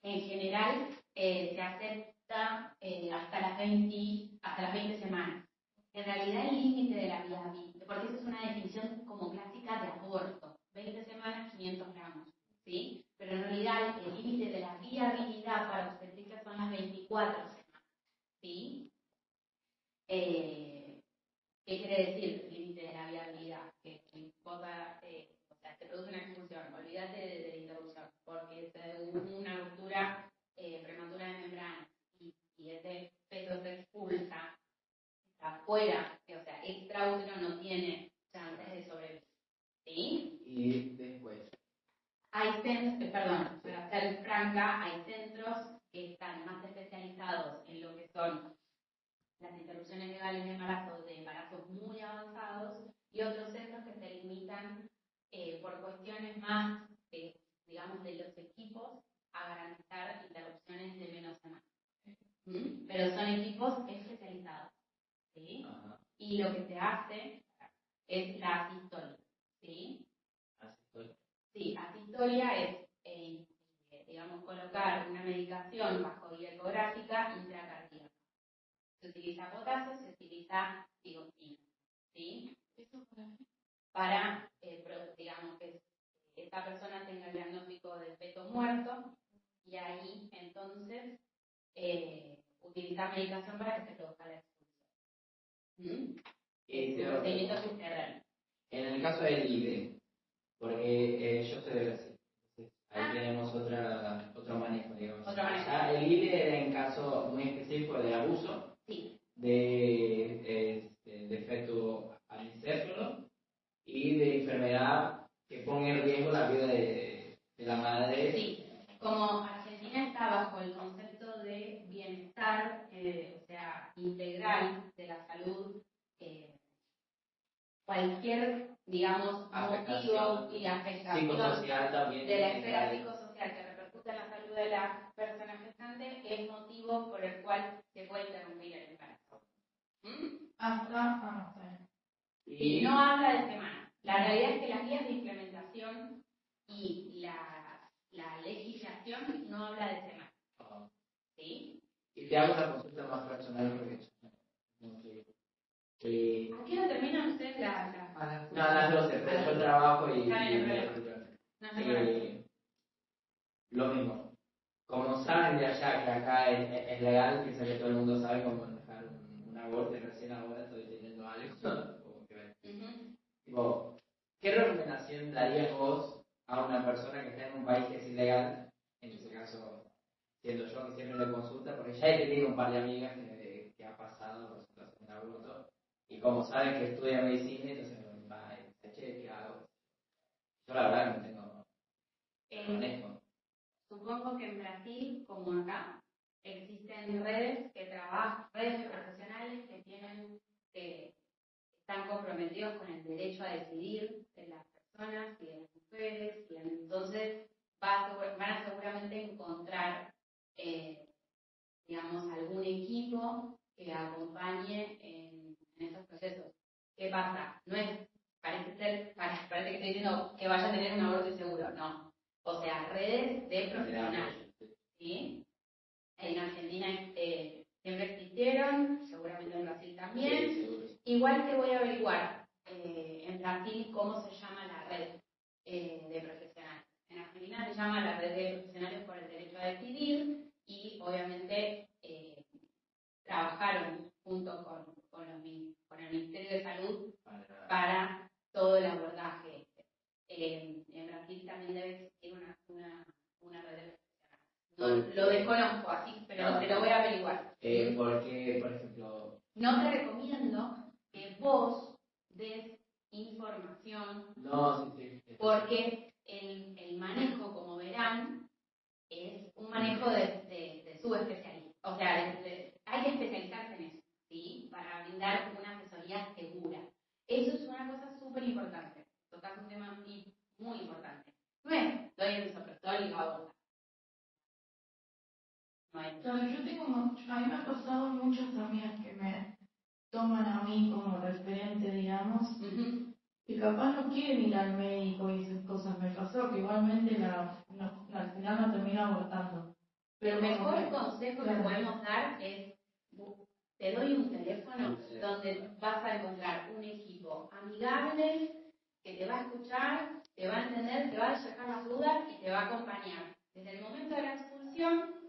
En general se acepta hasta las 20 semanas. En realidad el límite de la vida vital, porque eso es una definición como clásica de aborto, 20 semanas, 500 gramos, ¿sí? Pero en realidad el límite de la viabilidad para obstetricia son las 24 semanas, ¿sí? ¿Qué quiere decir el límite de la viabilidad? Que importa, o sea, se produce una expulsión, olvídate de la interrupción, porque se hubo una ruptura prematura de membrana y ese feto se expulsa, está afuera, o sea, extraútero no tiene chances de sobrevivir, ¿sí? Y después. Hay centros, para ser franca, hay centros que están más especializados en lo que son las interrupciones legales de embarazos muy avanzados, y otros centros que se limitan por cuestiones más, digamos, de los equipos a garantizar interrupciones de menos semanas. Pero son equipos especializados, ¿sí? Y lo que se hace es la asistolia, ¿sí? Asistolia. Sí, asistolia es, digamos, colocar una medicación bajo guía ecográfica intracardíaca. Se utiliza potasio, se utiliza digoxina, ¿sí? Para, digamos, que esta persona tenga el diagnóstico del feto muerto y ahí, entonces, utilizar medicación para que se produzca la expulsión. Es un procedimiento que se realiza. En el caso del ILE, porque yo soy de Brasil, ahí tenemos otro manejo, digamos. Otro manejo. El ILE era en caso muy específico de abuso, sí, de feto ancestro y de enfermedad que ponga en riesgo la vida de la madre. Sí, como Argentina está bajo el concepto de bienestar, o sea, integral de la salud, cualquier, digamos, motivo y afectación también de la esfera psicosocial que repercute en la salud de la persona gestante es motivo por el cual se puede interrumpir el embarazo. Y no habla de semana. La realidad es que las guías de implementación y la legislación no habla de semana. ¿Sí? Y te hago una consulta más personal porque ¿A qué hora terminan ustedes no, a las 12, pero yo trabajo y lo mismo. Como saben de allá que acá es legal, piensa que todo el mundo sabe cómo manejar un aborto y recién ahora estoy teniendo algo. Como que tipo, ¿qué recomendación darías vos a una persona que está en un país que es ilegal? En ese caso, siendo yo que siempre le consulta, porque ya he tenido un par de amigas que ha pasado por situación de aborto, y como saben que estudia medicina, entonces me va a decir, che, ¿qué hago? Yo la verdad no tengo manejo. Supongo que en Brasil, como acá, existen redes de profesionales que están comprometidos con el derecho a decidir de las personas y de las mujeres, y entonces van a seguramente encontrar, digamos, algún equipo que acompañe en esos procesos. ¿Qué pasa? No es, parece que estoy diciendo que vaya a tener un aborto inseguro, no. O sea, redes de profesionales, ¿sí? En Argentina siempre existieron, seguramente en Brasil también. Sí, igual que voy a averiguar en Brasil cómo se llama la red de profesionales. En Argentina se llama la red de profesionales por el derecho a decidir y obviamente trabajaron junto con el Ministerio de Salud para todo el abordaje. En Brasil también debe existir una red de profesionales. Lo desconozco así, pero te lo voy a averiguar. Porque, por ejemplo... No te recomiendo que vos des información, sí. porque el manejo, como verán, es un manejo de subespecialista. O sea, hay que especializarse en eso, ¿sí? Para brindar una asesoría segura. Eso es una cosa súper importante. Tocas un tema muy importante. Bueno, doy el misoprostol y la boca. Claro, yo tengo, a mí me ha pasado muchas amigas que me toman a mí como referente, digamos, que capaz no quieren ir al médico y esas cosas. Me pasó que igualmente al final no termino abortando. Pero el mejor consejo que podemos dar es, te doy un teléfono donde vas a encontrar un equipo amigable que te va a escuchar, te va a entender, te va a despejar las dudas y te va a acompañar desde el momento de la expulsión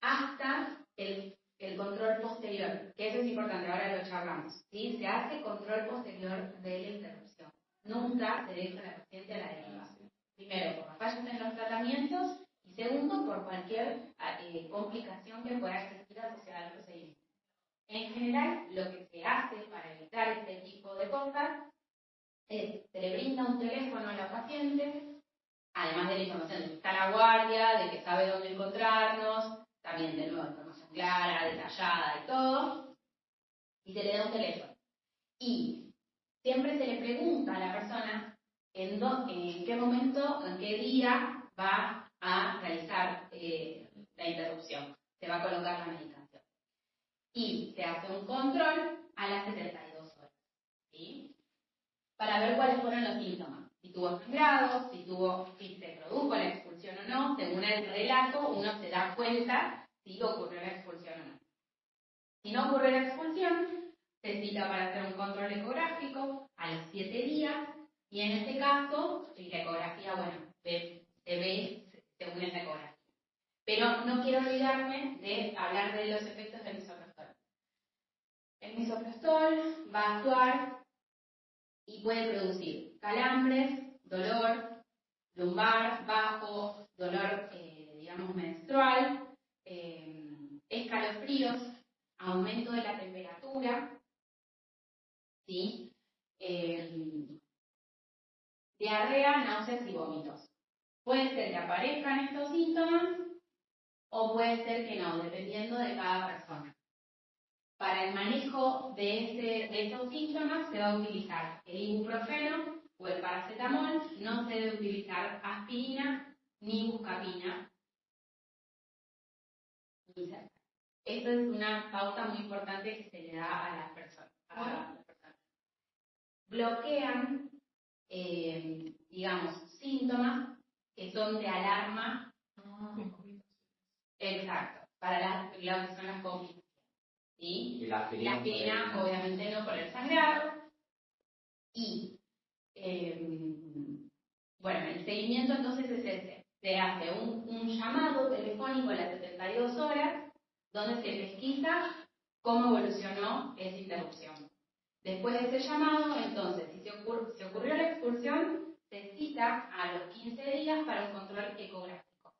hasta el control posterior, que eso es importante, ahora lo charlamos, ¿sí? Se hace control posterior de la interrupción. Nunca se deja a la paciente a la deriva. Primero, por las fallas en los tratamientos y segundo, por cualquier complicación que pueda existir asociada al procedimiento. En general, lo que se hace para evitar este tipo de cosas es, se le brinda un teléfono a la paciente, además de la información de que está la guardia, de que sabe dónde encontrarnos, también de nuevo información clara, detallada y todo, y se le da un teléfono. Y siempre se le pregunta a la persona en qué momento, en qué día va a realizar la interrupción, se va a colocar la medicación. Y se hace un control a las 72 horas, ¿sí? Para ver cuáles fueron los síntomas. Si tuvo sangrado, si se produjo la expulsión o no, según el relato, uno se da cuenta si ocurrió la expulsión o no. Si no ocurrió la expulsión, se cita para hacer un control ecográfico a los 7 días, y en este caso, la ecografía, bueno, se ve según esa ecografía. Pero no quiero olvidarme de hablar de los efectos del misoprostol. El misoprostol va a actuar y puede producir calambres, dolor lumbar, bajo, dolor, digamos, menstrual, escalofríos, aumento de la temperatura, ¿sí? Diarrea, náuseas y vómitos. Puede ser que aparezcan estos síntomas o puede ser que no, dependiendo de cada persona. Para el manejo de estos síntomas se va a utilizar el ibuprofeno o el paracetamol, no se debe utilizar aspirina ni buscapina. Esto es una pauta muy importante que se le da a las personas. Bloquean, digamos, síntomas que son de alarma. Exacto, para lo que son las complicaciones. ¿Sí? Y la aspirina obviamente no por el sangrado. Y bueno, el seguimiento entonces es ese. Se hace un llamado telefónico a las 72 horas donde se pesquisa cómo evolucionó esa interrupción. Después de ese llamado, entonces, si ocurrió la expulsión, se cita a los 15 días para un control ecográfico.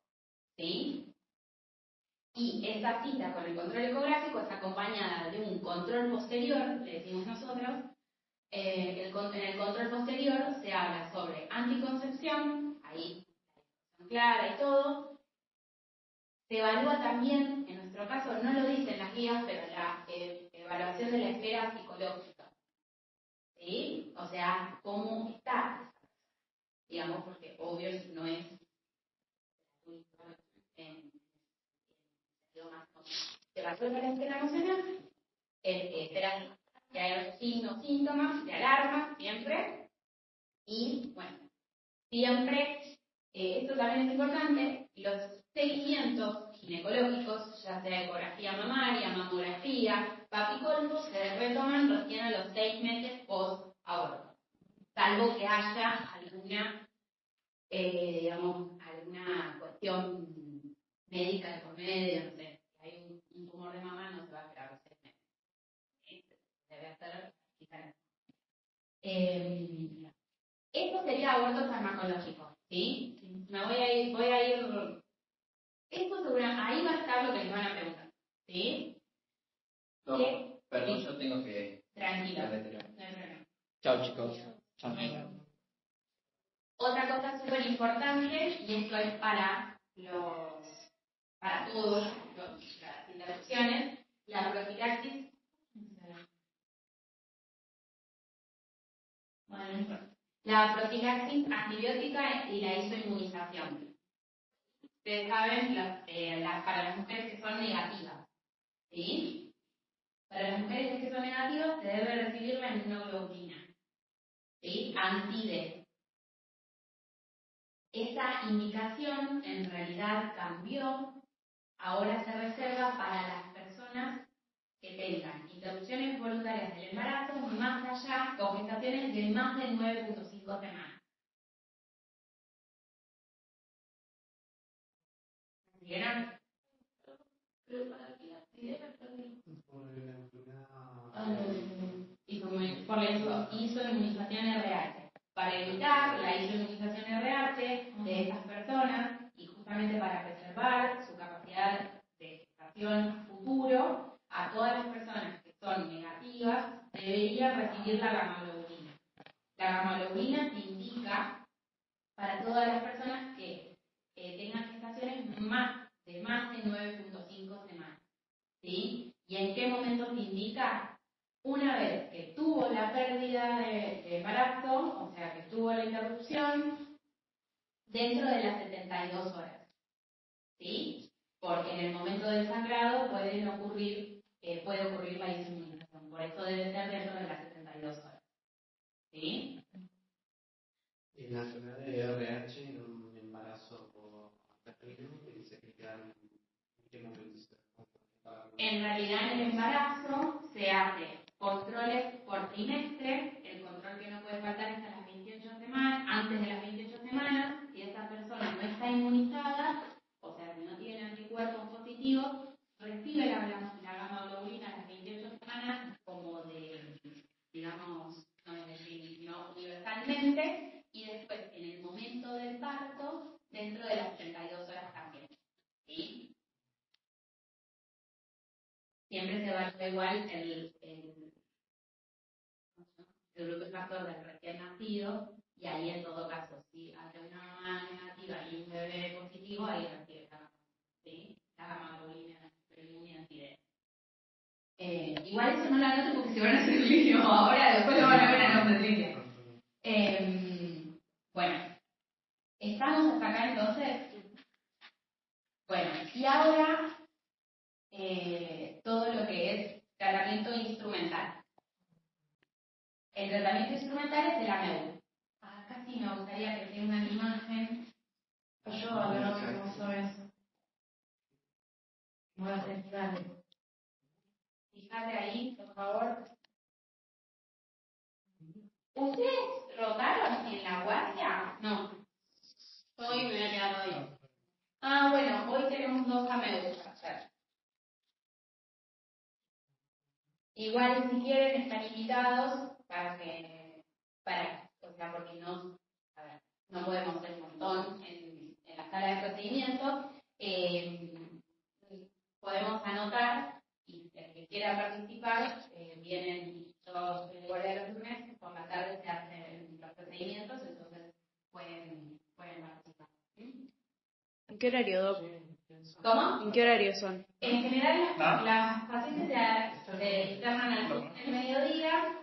¿Sí? Y esa cita con el control ecográfico es acompañada de un control posterior, le decimos nosotros. En el control posterior se habla sobre anticoncepción, ahí clara y todo. Se evalúa también, en nuestro caso no lo dicen las guías, pero la evaluación de la esfera psicológica. ¿Sí? O sea, cómo está, digamos, porque obvio no es se evalúa la esfera emocional, esfera que hay signos, síntomas de alarma, siempre. Y bueno, siempre, esto también es importante, los seguimientos ginecológicos, ya sea ecografía mamaria, mamografía, papicolpo, se retoman recién a los 6 meses post-aborto. salvo que haya alguna, alguna cuestión médica de por medio, no sé, si hay un tumor de mama no se va a esperar 6 meses. Debe hacer diferente. Esto sería aborto farmacológico, ¿sí? Me voy a ir. Esto seguramente, ahí va a estar lo que les van a preguntar, ¿sí? No, perdón, yo tengo que... Tranquilo. Chao, chicos. Chao. Otra cosa súper importante, y esto es para todos las interrupciones, la profilaxis. La profilaxis antibiótica y la isoinmunización. Ustedes saben, para las mujeres que son negativas, ¿sí? Para las mujeres que son negativas se debe recibir la inmunoglobulina, ¿sí? Anti-D. Esa indicación en realidad cambió, ahora se reserva para las personas que tengan interrupciones voluntarias del embarazo más allá, con gestaciones de más de 9.5 semanas. ¿Vieron? Y por la isoinmunización RH. Para evitar la isoinmunización RH de estas personas y justamente para preservar su capacidad de gestación futuro, a todas las personas que son negativas deberían recibir la gamma-globulina. La gamma-globulina se indica para todas las personas que tengan gestaciones de más de 9.5 semanas. ¿Sí? ¿Y en qué momento se indica? Una vez que tuvo la pérdida de embarazo, o sea, que tuvo la interrupción, dentro de las 72 horas. ¿Sí? Porque en el momento del sangrado puede ocurrir la inseminación. Por eso debe ser dentro de las 72 horas. ¿Sí? En la enfermedad de RH, en un embarazo tardío, dice que quedan en qué momento se En realidad, en el embarazo se hace controles por trimestre. El control que no puede faltar es a las 28 semanas, antes de las 28 semanas. Si esa persona no está inmunizada, o sea, si no tiene anticuerpos positivos, recibe la gamma-globulina a las 28 semanas como digamos, no universalmente, y después, en el momento del parto, dentro de las 32 horas también. ¿Sí? Siempre se evalúa igual el grupo factor del recién nacido, y ahí en todo caso, si hace una mamá negativa y un bebé positivo, ahí recibe la gamma-globulina, inmunidad. Igual eso no lo anoto porque se van a hacer el lío ahora, después lo van a ver en obstetricia. Bueno, ¿estamos hasta acá entonces? Bueno, y ahora todo lo que es tratamiento instrumental. El tratamiento instrumental es el AMEU. Acá sí me gustaría que tenga una imagen. Yo valoro cómo sabes. Voy a intentar. Fíjate ahí, por favor. ¿Ustedes rotaron en la guardia? No. Hoy me voy a quedar hoy. Ah, bueno, hoy tenemos 2 AMEUs para hacer. Igual, si quieren, están invitados porque no podemos hacer un montón en la sala de procedimientos. Podemos anotar, y el que quiera participar, vienen todos el guardia de los lunes, por la tarde se hacen los procedimientos, entonces pueden participar. ¿En qué horario, Doc? ¿Cómo? ¿En qué horario son? En general, las pacientes se internan a las 12 del mediodía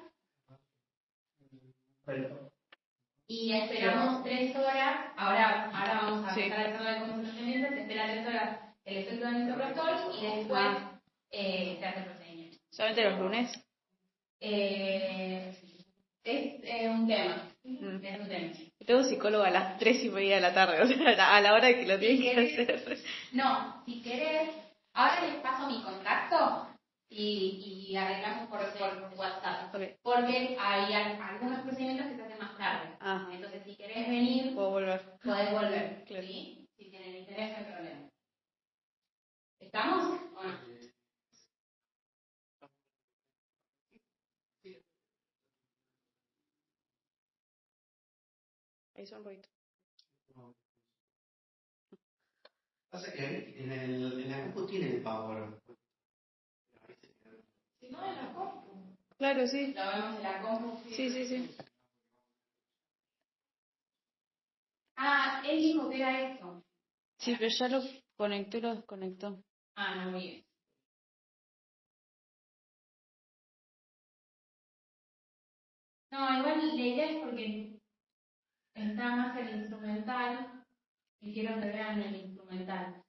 y esperamos 3 horas. Ahora vamos a empezar a hacer el procedimiento, se espera 3 horas el efecto del misoprostol y después se hace el procedimiento. ¿Solamente los lunes? Es un tema. Es un tema. Tengo psicólogo a las 3:30 de la tarde, o sea, a la hora que lo tienen que hacer. No, si querés, ahora les paso mi contacto y arreglamos por WhatsApp. Okay. Porque hay algunos procedimientos que se hacen más tarde. Ajá. Entonces, si querés venir, Puedo volver. podés volver, Claro. ¿sí? Si tienen interés, no hay problema. ¿Estamos o no? Ahí son ruidos. Pasa que en la compu tiene el power. Si no, en la compu. Claro, sí. Lo vemos en la compu. Sí. Ah, él dijo que era esto. Sí, pero ya lo conectó y lo desconectó. Ah, no, muy bien. No, igual la idea es porque está más el instrumental y quiero que vean el instrumental.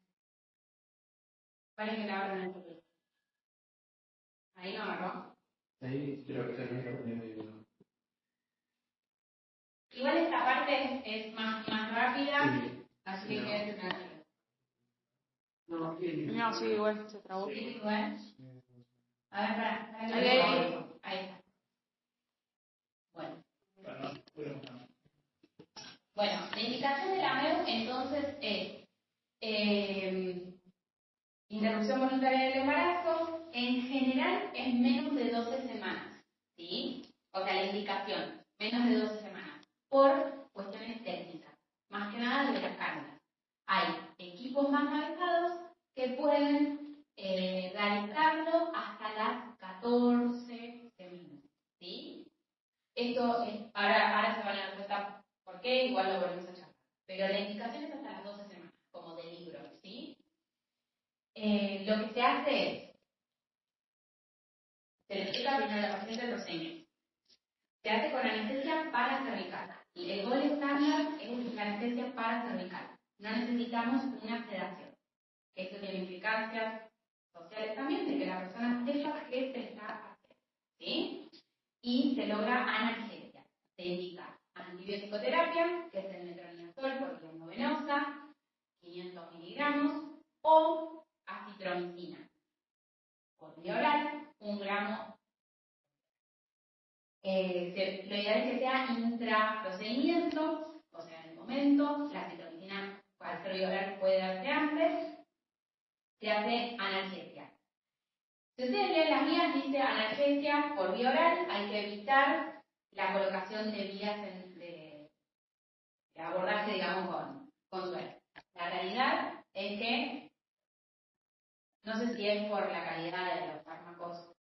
Parece que la abran el papel. Ahí no agarró. Ahí creo que también lo pone medio. Igual esta parte es más rápida, Sí. así que quédense tranquilos. No, bien. No, sí, igual se trabó. Sí, igual. A ver, para que Ahí. Ahí está. Bueno, la indicación de la MEU entonces es interrupción voluntaria del embarazo, en general es menos de 12 semanas, ¿sí? O sea, la indicación, menos de 12 semanas, por cuestiones técnicas, más que nada de las cargas. Hay equipos más avanzados que pueden realizarlo hasta las 14 semanas, ¿sí? Esto es, ahora se van a dar cuenta por qué, igual lo volvemos a charlar. Pero la indicación es hasta las 12 semanas, como de libro, ¿sí? Lo que se hace es, se le explica primero a la paciente el procedimiento. Se hace con anestesia paracervical. El gol estándar es la anestesia paracervical. No necesitamos una sedación. Esto tiene implicancias sociales también, de que la persona sepa qué se está haciendo, ¿sí? Y se logra analgesia. Se indica antibiótico-terapia, que es el metronidazol por vía endovenosa, 500 miligramos, o acitromicina por vía oral, 1 gramo. Lo ideal es que sea intraprocedimiento, o sea, en el momento. La acitromicina, al ser vía oral, puede darse antes. Se hace analgesia. Si ustedes leen las guías, dice analgesia por vía oral, hay que evitar la colocación de vías de abordaje, digamos, con suero. La realidad es que, no sé si es por la calidad de los fármacos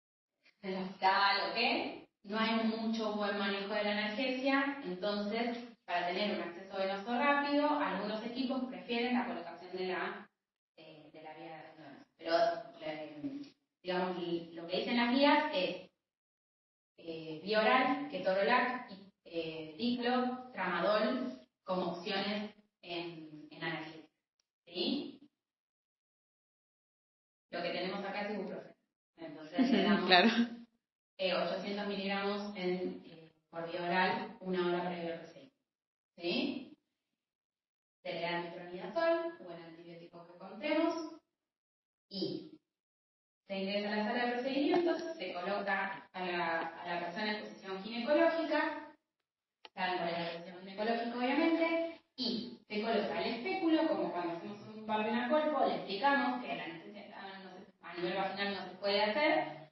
del hospital o qué, no hay mucho buen manejo de la analgesia, entonces, para tener un acceso venoso rápido, algunos equipos prefieren la colocación de la vía venosa. Pero, digamos, lo que dicen las guías es vía oral, ketorolac, diclo, tramadol como opciones en analgesia. ¿Sí? Lo que tenemos acá es ibuprofeno. Entonces le damos Claro. 800 miligramos por vía oral, 1 hora previo al procedimiento. ¿Sí? Se le da metronidazol o el antibiótico que contemos y se ingresa a la sala de procedimientos, se coloca a la persona en posición ginecológica, saben cuál es la posición ginecológica obviamente, y se coloca el espéculo, como cuando hacemos un parto en el cuerpo, le explicamos que la anestesia a nivel vaginal no se puede hacer,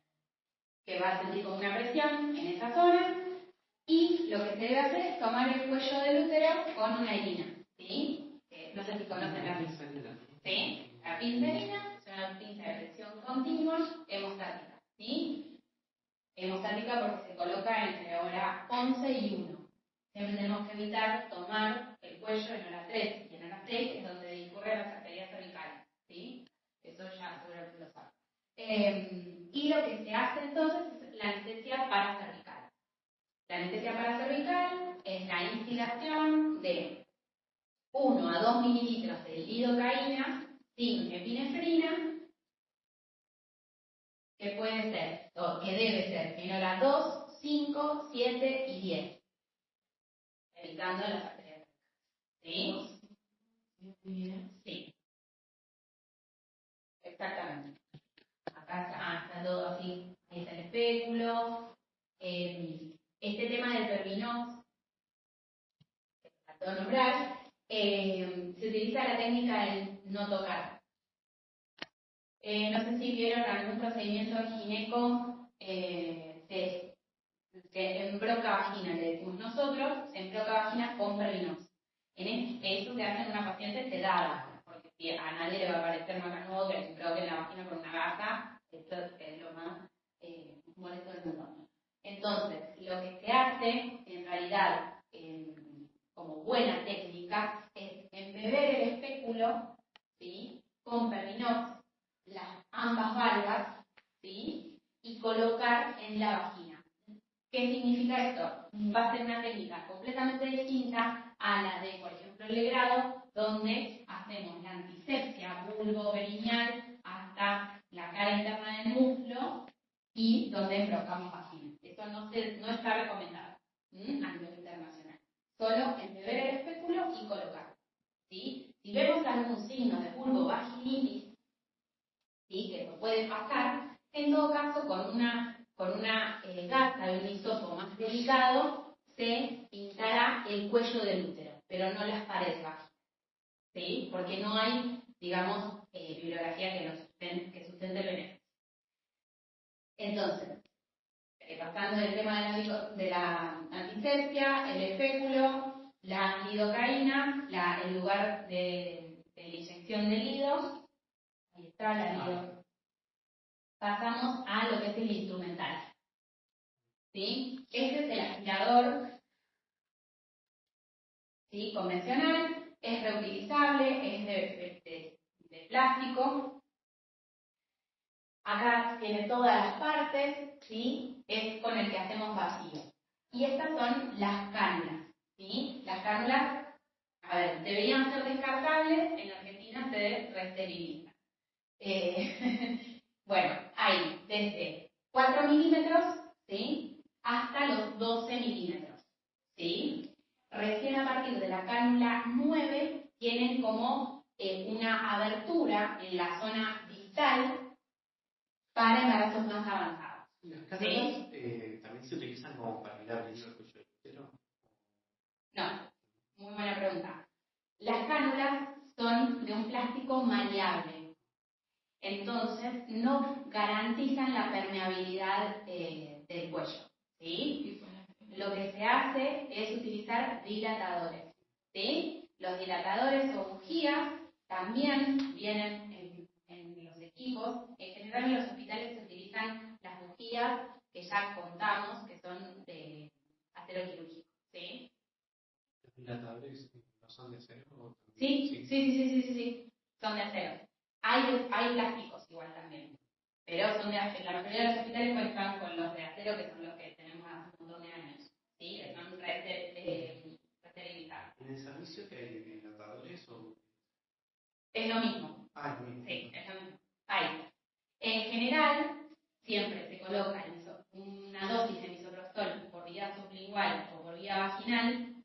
que va a sentir como una presión en esa zona, y lo que se debe hacer es tomar el cuello del útero con una irina, ¿sí? No sé si conocen la pinza. ¿Sí? La pinzalina es una pinza de presión continua hemostática, ¿sí? Hemostática porque se coloca entre hora 11 y 1. Siempre tenemos que evitar tomar el cuello en hora 3, y en hora 6 es donde discurren las arterias cervicales, ¿sí? Eso ya seguro que lo saben. Y lo que se hace entonces es la anestesia paracervical. La anestesia paracervical es la instilación de 1 a 2 mililitros de lidocaína sin epinefrina, que puede ser, o que debe ser, en hora 2, 5, 7 y 10, evitando las arterias. ¿Sí? Sí, exactamente. Acá está todo así, ahí está el espéculo. Este tema del pervinós faltó nombrar, se utiliza la técnica del no tocar. No sé si vieron algún procedimiento gineco que en broca vagina, le decimos nosotros, en broca vagina con Pervinox. Eso se hace en una paciente sedada, porque si a nadie le va a parecer macanudo que le broque en la vagina con una gasa, esto es lo más molesto del mundo. Entonces, lo que se hace, en realidad, como buena técnica, es embeber el espéculo, ¿sí?, con Pervinox, ambas valvas, ¿sí?, y colocar en la vagina. ¿Qué significa esto? Va a ser una técnica completamente distinta a la de, por ejemplo, el legrado, donde hacemos la antisepsia vulvo-perineal hasta la cara interna del muslo y donde embrocamos vagina. Eso no está recomendado a nivel internacional. Solo embeber el espéculo y colocar. ¿Sí? Si vemos algún signo de vulvovaginitis, ¿sí?, que eso puede pasar, en todo caso con una gasa de un hisopo más delicado se pintará el cuello del útero, pero no las paredes bajas, ¿sí?, porque no hay, digamos, bibliografía que sustente el beneficio. Entonces, pasando del tema de la antisepsia, el espéculo, la lidocaína, el lugar de la inyección de lidos, ahí está la lido. Pasamos a lo que es el instrumental. ¿Sí? Este es el aspirador, ¿sí?, convencional, es reutilizable, es de plástico. Acá tiene todas las partes, ¿sí?, es con el que hacemos vacío. Y estas son las cánulas, ¿sí? Las cánulas, a ver, deberían ser descartables, en Argentina se reesterilizan. Bueno, hay desde 4 milímetros, ¿sí?, hasta los 12 milímetros, ¿sí? Recién a partir de la cánula 9 tienen como una abertura en la zona distal para embarazos más avanzados. ¿Las cánulas también se utilizan como para el abrir el cuello del útero? No, muy buena pregunta. Las cánulas son de un plástico maleable, entonces no garantizan la permeabilidad del cuello, ¿sí? Lo que se hace es utilizar dilatadores, ¿sí? Los dilatadores o bujías también vienen en los equipos. En general en los hospitales se utilizan las bujías que ya contamos, que son de acero quirúrgico, ¿sí? ¿Los dilatadores no son de acero? Sí. Son de acero. Hay plásticos igual también, pero son de acero. La mayoría de los hospitales cuentan con los de acero, que son los que tenemos hace un montón de años, ¿sí? Que son reesterilizados. ¿En el servicio que hay dilatadores o...? Es lo mismo. Ah, es lo mismo. Sí, es lo mismo. Hay. En general, siempre se coloca una dosis de misoprostol por vía sublingual o por vía vaginal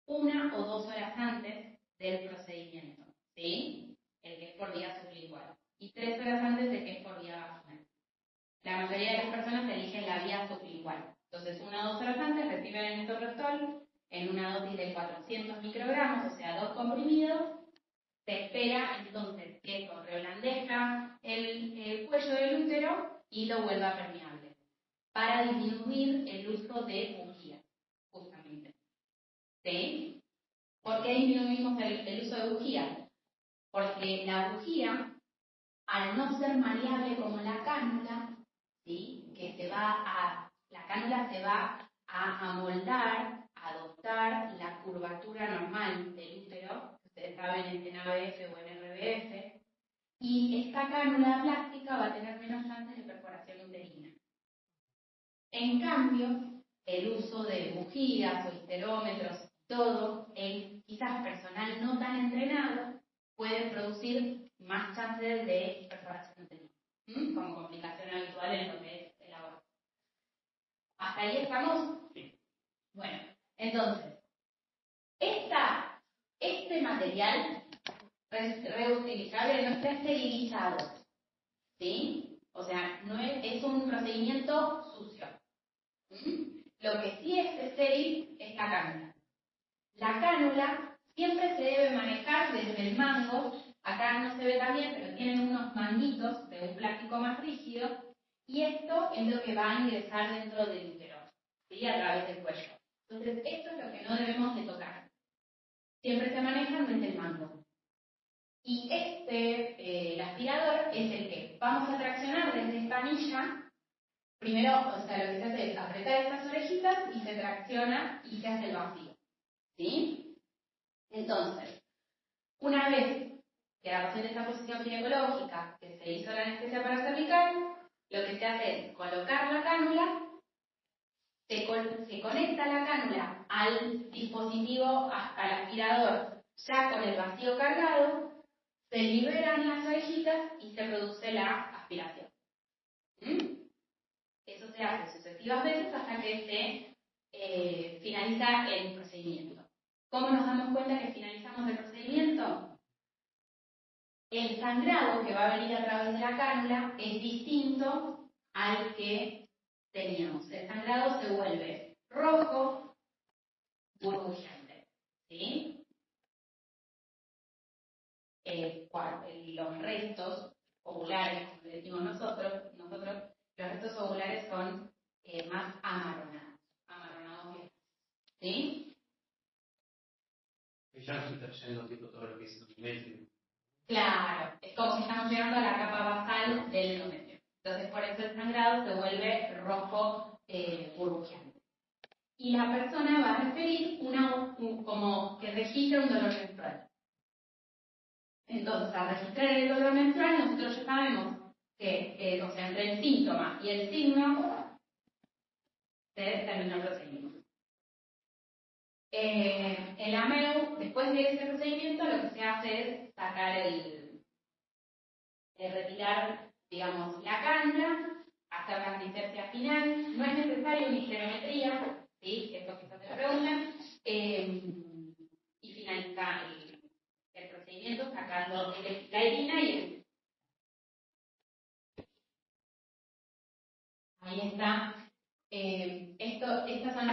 1 o 2 horas antes del procedimiento, ¿sí? El que es por vía sublingual. Y 3 horas antes del que es por vía vaginal. La mayoría de las personas eligen la vía sublingual. Entonces, 1 o 2 horas antes reciben el misoprostol en una dosis de 400 microgramos, o sea, 2 comprimidos. Se espera entonces que eso reblandezca el cuello del útero y lo vuelva permeable, para disminuir el uso de bujías, justamente. ¿Sí? ¿Por qué disminuimos el uso de bujías? Porque la bujía, al no ser maleable como la cánula, ¿sí?, la cánula se va a amoldar, a adoptar la curvatura normal del útero, ustedes saben, en ABF o en RBF, y esta cánula plástica va a tener menos chances de perforación uterina. En cambio, el uso de bujías o histerómetros, todo, en quizás personal no tan entrenado, puede producir más chances de perforación uterina, como complicación habitual en lo que es el aborto. ¿Hasta ahí estamos? Sí. Bueno, entonces, este material reutilizable no está esterilizado, ¿sí? O sea, no es un procedimiento sucio. Lo que sí es estéril es la cánula. La cánula siempre se debe manejar desde el mango. Acá no se ve tan bien, pero tienen unos manguitos de un plástico más rígido. Y esto es lo que va a ingresar dentro del útero, ¿sí? A través del cuello. Entonces, esto es lo que no debemos de tocar. Siempre se manejan desde el mango. Y el aspirador es el que vamos a traccionar desde esta anilla. Primero, o sea, lo que se hace es apretar estas orejitas y se tracciona y se hace el vacío. ¿Sí? Entonces, una vez que la paciente está en posición ginecológica, que se hizo la anestesia paracervical, lo que se hace es colocar la cánula, se conecta la cánula al dispositivo, al aspirador, ya con el vacío cargado, se liberan las orejitas y se produce la aspiración. Eso se hace sucesivas veces hasta que se finaliza el procedimiento. ¿Cómo nos damos cuenta que finalizamos el procedimiento? El sangrado que va a venir a través de la cánula es distinto al que teníamos. El sangrado se vuelve rojo, burbujeante. ¿Sí? Los restos ovulares, como le decimos nosotros, los restos ovulares son más amarronados bien. ¿Sí? Y ya nos está yendo tipo todo lo que es endometrio. Claro, es como si estamos llegando a la capa basal del endometrio. Entonces, por eso el sangrado se vuelve rojo burbujeante. Y la persona va a referir como que registra un dolor menstrual. Entonces, al registrar el dolor menstrual, nosotros ya sabemos que, o sea, entre el síntoma y el signo, se termina el procedimiento. El AMEU, después de ese procedimiento, lo que se hace es sacar retirar, digamos, la cánula, hacer la anestesia final. No es necesario una histerometría, ¿sí? Esto quizás te lo preguntan, y finaliza el procedimiento sacando la irina y el... Ahí está. Estas son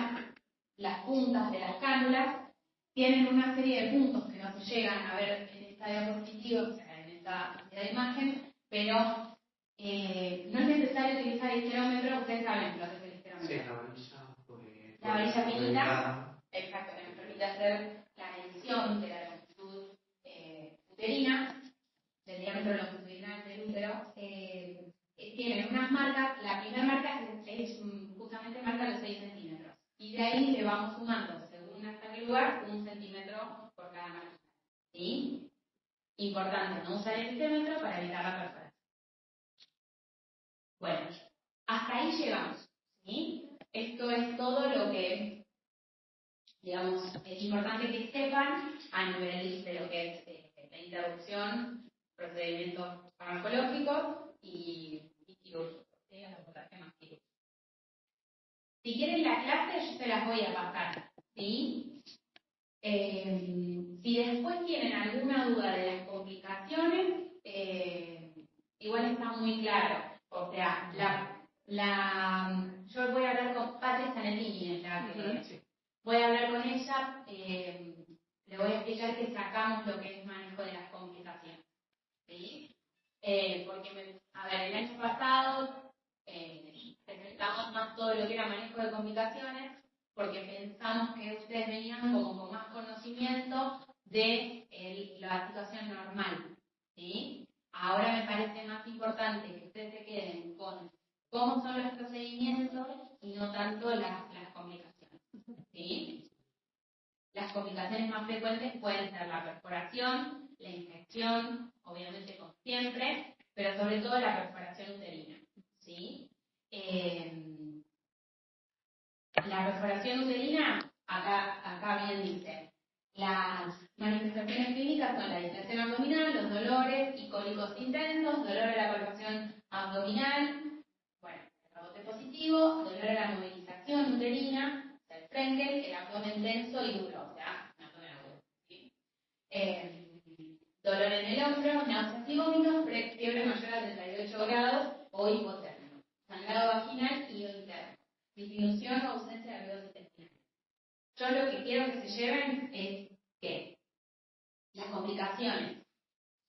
las puntas de las cánulas. Tienen una serie de puntos que no se llegan a ver en esta diapositiva, o sea, en esta imagen, pero no es necesario utilizar el histerómetro. Ustedes saben lo que es el histerómetro. Sí, la varilla. La varilla finita, exacto, que nos permite hacer la medición de la longitud uterina, del diámetro longitudinal del útero. Tienen unas marcas. La primera marca justamente marca los 6 centímetros. Y de ahí le vamos sumando, según hasta qué lugar, 1 centímetro por cada marca. ¿Sí? Importante, no usar el centímetro para evitar la perforación. Bueno, hasta ahí llegamos. ¿Sí? Esto es todo lo que, digamos, es importante que sepan a nivel de lo que es la interrupción, procedimientos farmacológicos y quirúrgicos. ¿Sí? El abordaje más quirúrgico. Si quieren la clase, yo se las voy a pasar. ¿Sí? Si después tienen alguna duda de las complicaciones, igual está muy claro. O sea, yo voy a hablar con Patria Zanellini, voy a hablar con ella, le voy a explicar que sacamos lo que es manejo de las complicaciones. ¿Sí? Porque, el año pasado presentamos más todo lo que era manejo de complicaciones, porque pensamos que ustedes venían como con más conocimiento de la situación normal. ¿Sí? Ahora me parece más importante que ustedes se queden con cómo son los procedimientos y no tanto las complicaciones. ¿Sí? Las complicaciones más frecuentes pueden ser la perforación, la infección, obviamente como siempre, pero sobre todo la perforación uterina. ¿Sí? La perforación uterina, acá bien dice, las manifestaciones clínicas son la distensión abdominal, los dolores y cólicos intensos, dolor a la perforación abdominal, bueno, el rebote positivo, dolor a la movilización uterina, el frenkel, el abdomen tenso y duro, o sea, un abdomen agudo. ¿Sí? Dolor en el hombro, náuseas y vómitos, fiebre mayor a 38 grados o hipotermia, sangrado vaginal y o interno, disminución o ausencia de ruidos intestinales. Yo lo que quiero que se lleven es que las complicaciones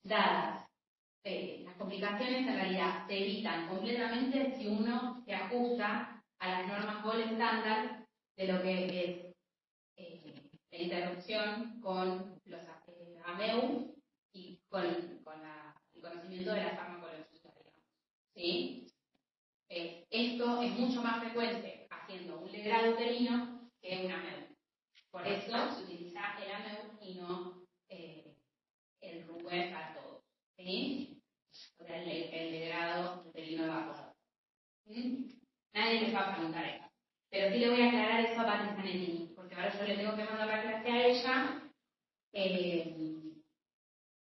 dadas, las complicaciones en realidad se evitan completamente si uno se ajusta a las normas gold estándar de lo que es la interrupción con los AMEU y con el conocimiento de la farmacología, digamos. ¿Sí? Esto es mucho más frecuente haciendo un legrado uterino que un AMEU. Por eso se utiliza el AMEU y no el RUER para todos. ¿Sí? O sea, el legrado uterino evacuado. ¿Sí? Nadie les va a preguntar eso. Pero sí le voy a aclarar eso a Patricia Zanettini, porque ahora yo le tengo que mandar la clase a ella.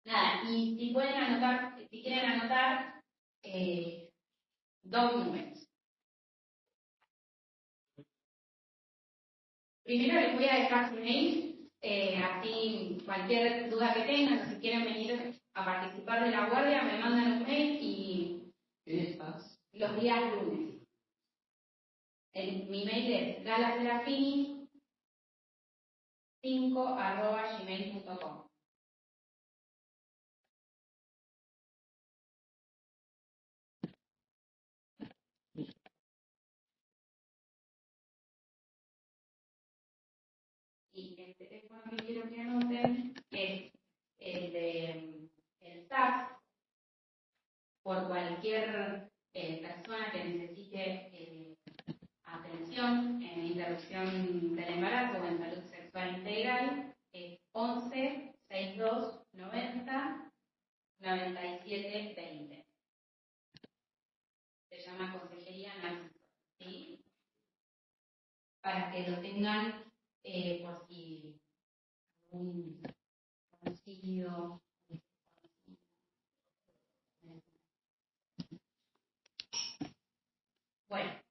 Nada, y si pueden anotar, si quieren anotar, dos números. Primero les voy a dejar su mail, así cualquier duda que tengan, o si quieren venir a participar de la guardia, me mandan un mail y los días lunes. Mi mail es galaserafini5@gmail.com. Y el teléfono que quiero que anoten es el de el SAF, por cualquier persona que necesite atención en interrupción del embarazo o en salud sexual integral, es 11 62 90 97 20. Se llama Consejería Narciso, ¿sí? Para que lo tengan por si algún conocido. Bueno,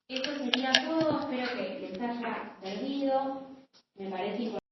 esto sería todo. Espero que les haya servido. Me parece importante.